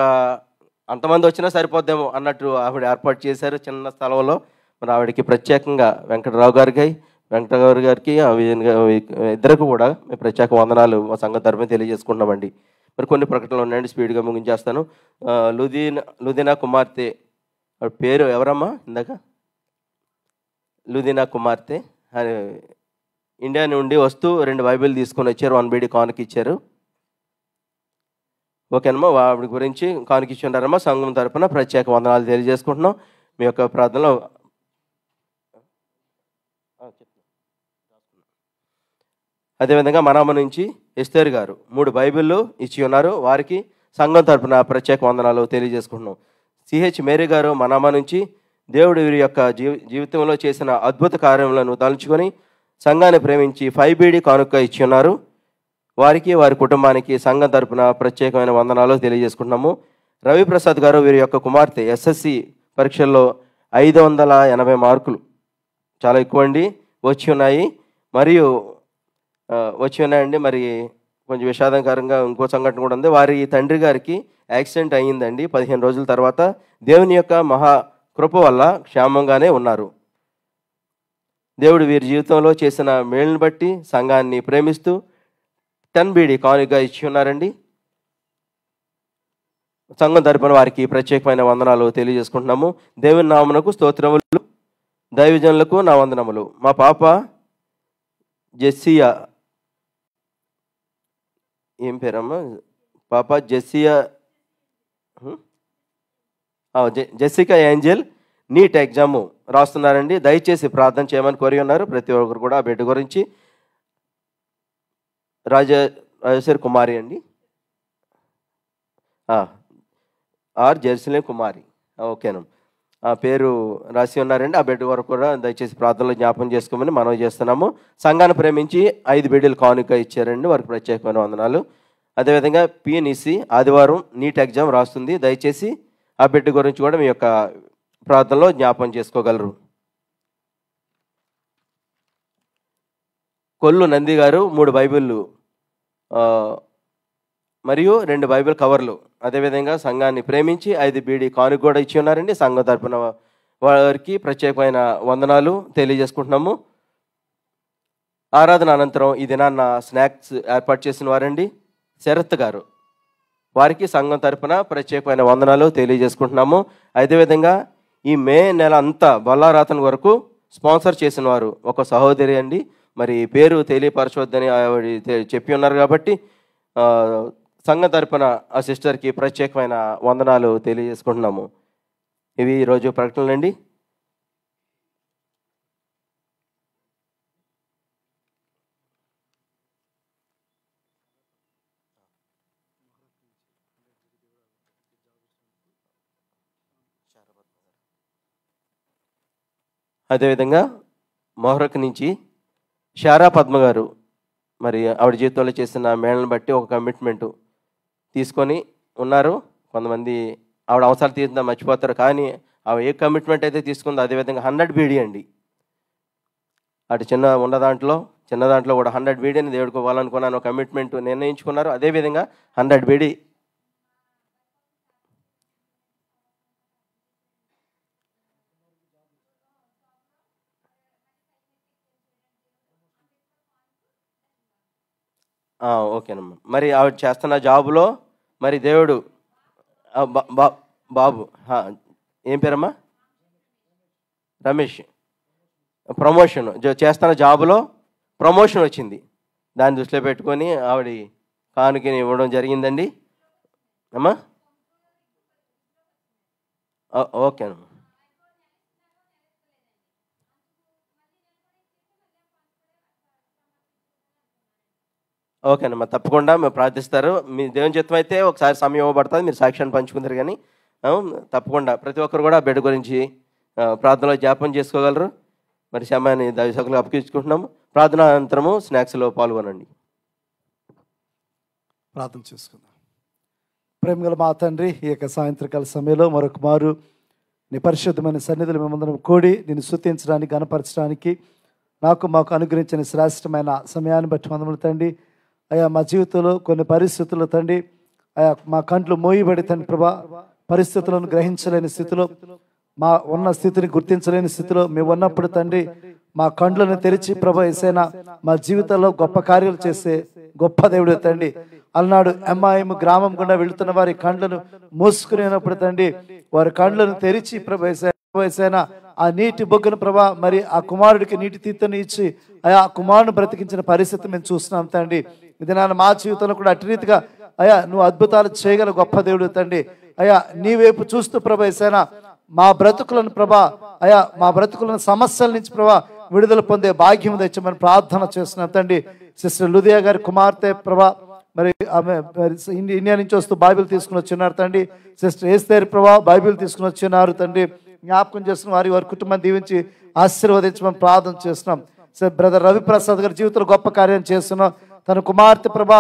[SPEAKER 1] అంతమంది వచ్చినా సరిపోద్దేమో అన్నట్టు ఆవిడ ఏర్పాటు చేశారు చిన్న స్థలంలో. మరి ఆవిడకి ప్రత్యేకంగా వెంకట్రావు గారికి ఇద్దరికి కూడా మేము ప్రత్యేక వందనాలు మా సంఘం తరఫున తెలియజేసుకుంటున్నామండి. మరి కొన్ని ప్రకటనలు ఉన్నాయండి, స్పీడ్గా ముగించేస్తాను. లుధినా కుమార్తె పేరు ఎవరమ్మా ఇందాక? లుధినా కుమార్తె ఇండియా నుండి వస్తూ 2 బైబిల్ తీసుకొని వచ్చారు, 1 BD కానుక ఇచ్చారు. ఓకేనమ్మా, ఆవిడ గురించి కానుక ఇచ్చి ఉంటారమ్మా. సంఘం తరఫున ప్రత్యేక వందనాలు తెలియజేసుకుంటున్నాం. మీ యొక్క ప్రార్థనలో అదేవిధంగా మనమ్మ నుంచి ఎస్తేర్ గారు 3 బైబిళ్ళు ఇచ్చి ఉన్నారు. వారికి సంఘం తరపున ప్రత్యేక వందనాలు తెలియజేసుకుంటున్నాం. సిహెచ్ మేరీ గారు మనమ్మ నుంచి దేవుడు వీరి యొక్క జీవితంలో చేసిన అద్భుత కార్యములను తలుచుకొని సంఘాన్ని ప్రేమించి 5 BD కానుక ఇచ్చి ఉన్నారు. వారికి వారి కుటుంబానికి సంఘం తరపున ప్రత్యేకమైన వందనాలు తెలియజేసుకుంటున్నాము. రవిప్రసాద్ గారు వీరి యొక్క కుమార్తె SSC పరీక్షల్లో 580 మార్కులు చాలా ఎక్కువ అండి వచ్చి ఉన్నాయండి. మరి కొంచెం విషాదకరంగా ఇంకో సంఘటన కూడా ఉంది. వారి తండ్రి గారికి యాక్సిడెంట్ అయ్యిందండి. 15 రోజుల తర్వాత దేవుని యొక్క మహా కృప వల్ల క్షేమంగానే ఉన్నారు. దేవుడు వీరి జీవితంలో చేసిన మేలును బట్టి సంఘాన్ని ప్రేమిస్తూ 10 BD కానుకగా ఇచ్చి ఉన్నారండి. సంఘం తరపున వారికి ప్రత్యేకమైన వందనాలు తెలియజేసుకుంటున్నాము. దేవుని నామమునకు స్తోత్రములు, దైవజనులకు నా వందనములు. మా పాప జెస్సియా ఏం పేరమ్మా పాప జెసికా ఏంజల్ నీట్ ఎగ్జామ్ రాస్తున్నారండి. దయచేసి ప్రార్థన చేయమని కోరి ఉన్నారు ప్రతి ఒక్కరు కూడా. ఆ బిడ్డ గురించి రాజేశ్వరి కుమారి అండి, ఆర్ జెరూసలేం కుమారి, ఓకేనా, ఆ పేరు రాసి ఉన్నారండి. ఆ బిడ్డ వరకు కూడా దయచేసి ప్రార్థనలో జ్ఞాపకం చేసుకోమని మనవి చేస్తున్నాము. సంఘాన్ని ప్రేమించి 5 బిడ్డలు కానుక ఇచ్చారండి, వారికి ప్రత్యేకమైన వందనాలు. అదేవిధంగా పిఎన్ఈసి ఆదివారం నీట్ ఎగ్జామ్ రాస్తుంది. దయచేసి ఆ బిడ్డ గురించి కూడా మీ యొక్క ప్రార్థనలో జ్ఞాపకం చేసుకోగలరు. కొల్లు నంది గారు 3 బైబిళ్ళు మరియు 2 బైబిల్ కవర్లు, అదేవిధంగా సంఘాన్ని ప్రేమించి 5 బీడీ కానుక కూడా ఇచ్చి ఉన్నారండి. సంఘం తరపున వారికి ప్రత్యేకమైన వందనాలు తెలియజేసుకుంటున్నాము. ఆరాధన అనంతరం ఈ దినాన్న స్నాక్స్ ఏర్పాటు చేసిన వారండి శరత్ గారు, వారికి సంఘం తరపున ప్రత్యేకమైన వందనాలు తెలియజేసుకుంటున్నాము. అదేవిధంగా ఈ మే నెల అంతా బల్లారాతన వరకు స్పాన్సర్ చేసిన వారు ఒక సహోదరి అండి, మరి పేరు తెలియపరచవద్దని ఆవిడ చెప్పి ఉన్నారు కాబట్టి సంఘం తరపున ఆ సిస్టర్కి ప్రత్యేకమైన వందనాలు తెలియజేసుకుంటున్నాము. ఇవి ఈరోజు ప్రకటనలండి. అదేవిధంగా మొహరక్ నుంచి శారా పద్మ గారు, మరి ఆవిడ జీవితంలో చేసిన మేళను బట్టి ఒక కమిట్మెంట్ తీసుకొని ఉన్నారు. కొంతమంది ఆవిడ అవసరాలు తీరుతుందా మర్చిపోతారు, కానీ ఆవిడ ఏ కమిట్మెంట్ అయితే తీసుకుందో అదేవిధంగా 100 బీడీ అండి. అటు చిన్న దాంట్లో కూడా 100 బీడీ అని దేవుడికి ఇవ్వాలనుకున్నాను కమిట్మెంట్ నిర్ణయించుకున్నారు. అదేవిధంగా 100 బీడీ ఓకేనమ్మా. మరి ఆవిడ చేస్తున్న జాబులో మరి దేవుడు బాబు ఏం పేరమ్మా రమేష్ ప్రమోషన్ చేస్తున్న జాబులో ప్రమోషన్ వచ్చింది. దాన్ని దృష్టిలో పెట్టుకొని ఆవిడ కానుకని ఇవ్వడం జరిగిందండి అమ్మా. ఓకేనమ్మా. ఓకేనమ్మా, తప్పకుండా మేము ప్రార్థిస్తారు. మీ దేవుని చిత్తం అయితే ఒకసారి సమయం ఇవ్వబడుతుంది, మీరు సాక్ష్యాన్ని పంచుకుంటారు. కానీ తప్పకుండా ప్రతి ఒక్కరు కూడా బిడ్డ గురించి ప్రార్థనలో జ్ఞాపకం చేసుకోగలరు. మరి సమయాన్ని దైవసకులు అప్పగించుకుంటున్నాము. ప్రార్థన అనంతరము స్నాక్స్లో పాల్గొనండి.
[SPEAKER 6] ప్రార్థన చేసుకుందాం. ప్రేమగల మా తండ్రి, ఈ యొక్క సాయంత్రకాల సమయంలో మరొక మారు నీ పరిశుద్ధమైన సన్నిధులు మేమందరం కూడి నిన్ను స్తుతించడానికి గణపరచడానికి మాకు అనుగ్రహించిన శ్రేష్టమైన సమయాన్ని బట్టి వందములు తండ్రి. అయ్యా మా జీవితంలో కొన్ని పరిస్థితులు తండ్రి, అయ్యా మా కంట్లు మోయబడి తండ్రి ప్రభా, పరిస్థితులను గ్రహించలేని స్థితిలో, మా ఉన్న స్థితిని గుర్తించలేని స్థితిలో మేము ఉన్నప్పుడు తండ్రి మా కండ్లను తెరిచి ప్రభా యేసయ్యా మా జీవితంలో గొప్ప కార్యాలు చేసే గొప్ప దేవుడు తండ్రి. అలనాడు ఎమ్మాయిము గ్రామం గుండా వెళుతున్న వారి కండ్లను మూసుకునేటప్పుడు తండ్రి వారి కండ్లను తెరిచి ప్రభా యేసయ్యా ఆ నీటి బొగ్గను ప్రభా మరి ఆ కుమారుడికి నీటి తీర్థను ఇచ్చి ఆ కుమారుని బ్రతికించిన పరిస్థితి మేము చూస్తున్నాం తండ్రి. ఇది నాన్న మా జీవితంలో కూడా అటు రీతిగా అయ్యా నువ్వు అద్భుతాలు చేయగల గొప్ప దేవుడు తండ్రి. అయ్యా నీ వైపు చూస్తూ ప్రభా యేసయ్యా మా బ్రతుకులను ప్రభా అయ్యా మా బ్రతుకులను సమస్యల నుంచి ప్రభా విడుదల పొందే భాగ్యం తెచ్చమని ప్రార్థన చేస్తున్నాం తండ్రి. సిస్టర్ లుదియా గారి కుమార్తె ప్రభా మరి ఆమె ఇండియా నుంచి వస్తూ బైబిల్ తీసుకుని వచ్చిన్నారు తండ్రి. సిస్టర్ ఏస్తేర్ ప్రభా బైబిల్ తీసుకుని వచ్చినారు తండ్రి. జ్ఞాపకం చేస్తున్నాం, వారి కుటుంబాన్ని దీవించి ఆశీర్వదించమని ప్రార్థన చేస్తున్నాం. బ్రదర్ రవిప్రసాద్ గారి జీవితంలో గొప్ప కార్యం చేస్తున్నాం. తన కుమార్తె ప్రభా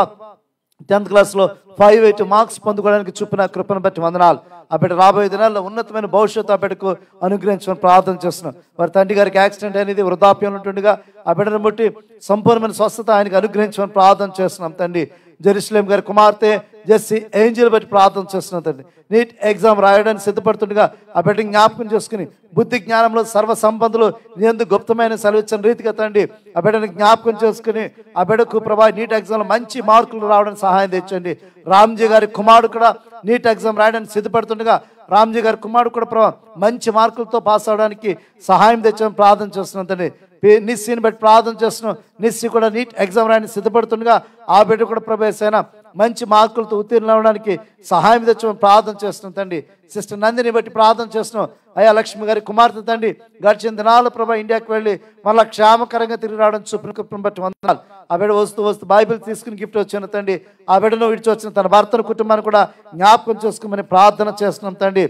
[SPEAKER 6] 10th క్లాస్లో 580 మార్క్స్ పొందుకోవడానికి చూపిన కృపను బట్టి వందనాలు. ఆ బిడ్డ రాబోయే దినాల్లో ఉన్నతమైన భవిష్యత్తు ఆ బిడ్డకు అనుగ్రహించమని ప్రార్థన చేస్తున్నాం. వారి తండ్రి గారికి యాక్సిడెంట్ అనేది వృద్ధాప్యం ఉంటుండగా ఆ బిడ్డను బట్టి సంపూర్ణమైన స్వస్థత ఆయనకు అనుగ్రహించమని ప్రార్థన చేస్తున్నాం తండ్రి. జెరూసలేం గారి కుమార్తె జెస్సీ ఏంజల్ బట్టి ప్రార్థన చేస్తున్నాం తండ్రి. నీట్ ఎగ్జామ్ రాయడానికి సిద్ధపడుతుండగా ఆ బిడ్డని జ్ఞాపకం చేసుకుని బుద్ధి జ్ఞానంలో సర్వ సంపదలు నీ గుప్తమైన సెలవిచ్చిన రీతిగా తండ్రి ఆ బిడ్డని జ్ఞాపకం చేసుకుని ఆ బిడ్డకు ప్రభా నీట్ ఎగ్జామ్లో మంచి మార్కులు రావడానికి సహాయం తెచ్చండి. రామ్జీ గారి కుమారుడు కూడా నీట్ ఎగ్జామ్ రాయడానికి సిద్ధపడుతుండగా రామ్జీ గారి కుమారుడు కూడా ప్రభా మంచి మార్కులతో పాస్ అవడానికి సహాయం తెచ్చని ప్రార్థన చేస్తున్నాం తండ్రి. నిస్సిని బట్టి ప్రార్థన చేస్తున్నాం. నిస్సి కూడా నీట్ ఎగ్జామ్ రాయడానికి సిద్ధపడుతుండగా ఆ బిడ్డ కూడా ప్రభా యేసయ్యా మంచి మార్కులతో ఉత్తీర్ణం అవ్వడానికి సహాయం తెచ్చమని ప్రార్థన చేస్తున్నాం తండ్రి. సిస్టర్ నందిని బట్టి ప్రార్థన చేస్తున్నాం అయ్యా. లక్ష్మి గారి కుమార్తె తండ్రి గడిచిన దినాలు ప్రభా ఇండియాకి వెళ్ళి మళ్ళీ క్షేమకరంగా తిరిగి రావడం చూపిన కృపను బట్టి వందనాలు. ఆ బిడ్డ వస్తూ బైబిల్ తీసుకుని గిఫ్ట్ వచ్చిన తండ్రి. ఆ బిడ్డను విడిచి వచ్చిన తన భర్తను కుటుంబాన్ని కూడా జ్ఞాపకం చేసుకోమని ప్రార్థన చేస్తున్నాం తండ్రి.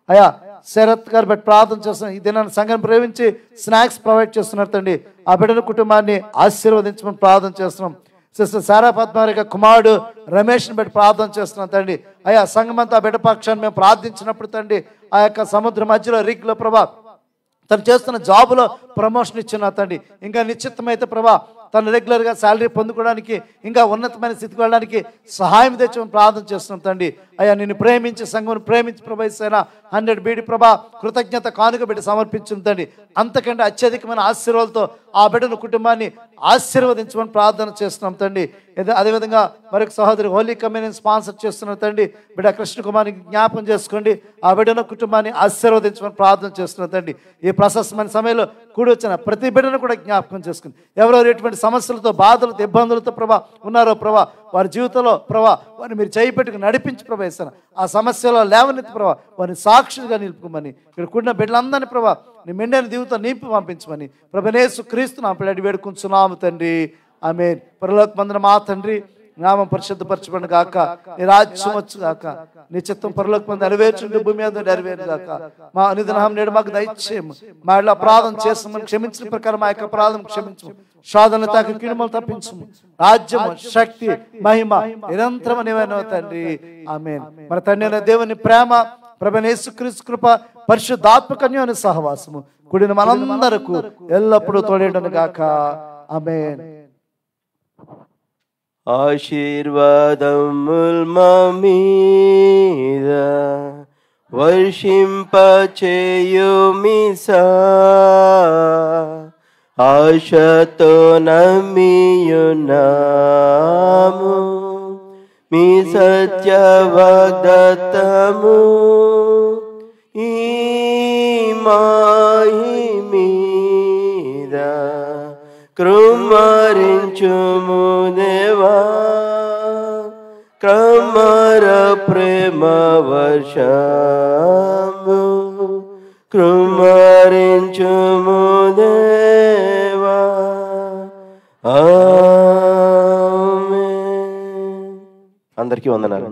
[SPEAKER 6] అయ్యా శరత్ గారు బట్టి ప్రార్థన చేస్తున్నాం. ఈ దినాన్ని సంఘం ప్రేమించి స్నాక్స్ ప్రొవైడ్ చేస్తున్నారు తండ్రి. ఆ బిడ్డను కుటుంబాన్ని ఆశీర్వదించమని ప్రార్థన చేస్తున్నాం. సిస్టర్ సారా పద్మారి కుమారుడు రమేష్ని బట్టి ప్రార్థన చేస్తున్నాం తండ్రి. అయ్యా సంఘమంతా బిడ్డ పక్షాన్ని మేము ప్రార్థించినప్పుడు తండ్రి ఆ యొక్క సముద్ర మధ్యలో రిగ్లో ప్రభా తను చేస్తున్న జాబులో ప్రమోషన్ ఇచ్చిన తండ్రి. ఇంకా నిశ్చితమైతే ప్రభా తను రెగ్యులర్గా శాలరీ పొందుకోవడానికి ఇంకా ఉన్నతమైన స్థితికి వెళ్ళడానికి సహాయం తెచ్చమని ప్రార్థన చేస్తున్నాం తండ్రి. అయ్యా నిన్ను ప్రేమించి సంఘం ప్రేమించి ప్రభావిసైన 100 బీడి ప్రభా కృతజ్ఞత కానుక బిడ్డ సమర్పించిన తండ్రి. అంతకంటే అత్యధికమైన ఆశీర్వాదాలతో ఆ బిడ్డను కుటుంబాన్ని ఆశీర్వదించమని ప్రార్థన చేస్తున్నాం తండ్రి. అదేవిధంగా మరొక సహోదరి హోలీ కమ్యూనియన్ స్పాన్సర్ చేస్తున్న తండ్రి బిడ్డ కృష్ణకుమార్ని జ్ఞాపకం చేసుకోండి. ఆ బిడ్డను కుటుంబాన్ని ఆశీర్వదించమని ప్రార్థన చేస్తున్నాం తండ్రి. ఈ ప్రశస్తమైన సమయంలో కూడి వచ్చిన ప్రతి బిడ్డను కూడా జ్ఞాపకం చేసుకుని ఎవరెవరు ఎటువంటి సమస్యలతో బాధలతో ఇబ్బందులతో ప్రభా ఉన్నారో ప్రభా వారి జీవితంలో ప్రభా వారిని మీరు చేయి పెట్టుకుని నడిపించి ప్రభా ఇస్తాను. ఆ సమస్యలో లేవనెత్తి ప్రభా వారిని సాక్షులుగా నిలుపుకోమని ఇక్కడ కూడిన బిడ్డలందరినీ ప్రభా నీ మెండైన దీవుతో నింపి పంపించమని ప్రభునేసు క్రీస్తు నా పిల్లడి వేడుకుంటున్నాము తండ్రి. ఆమేన్. పరలోకమందున మా తండ్రి నామం పరిశుద్ధపరచబడిన గాక, నీ రాజ్యం వచ్చు గాక, నీ చిత్తం పరలోకమందు నెరవేర్చుంటే భూమి మీద నెరవేరు గాక. మా అనుదినం నేడు మాకు దయచేయము. మా ఇళ్ళ అపరాధం చేస్తామని క్షమించిన ప్రకారం మా యొక్క అపరాధం క్షమించము. సాధన తాకి కీడుమలు తప్పించము. రాజ్యము శక్తి మహిమ నిరంతరం నీవేనో తండ్రి. ఆమేన్. మన తండ్రి అయిన దేవుని ప్రేమ ప్రభువైన యేసుక్రీస్తు కృప పరిశుద్ధాత్మ కన్యని సహవాసము కూడిన మనందరకు ఎల్లప్పుడూ తోడేయును గాక. ఆమేన్.
[SPEAKER 1] ఆశీర్వాదముల్ మా మీద వర్షింపచేయుమిసా, ఆశతో నమ్మియున్నాము మీ సత్య వాగ్దానము. ఈ మాహి మీద కృమరించుము దేవా, క్రమర ప్రేమ వర్షము కృమరించుము దేవా. ఆమేన్. అందరికీ వందనాలు.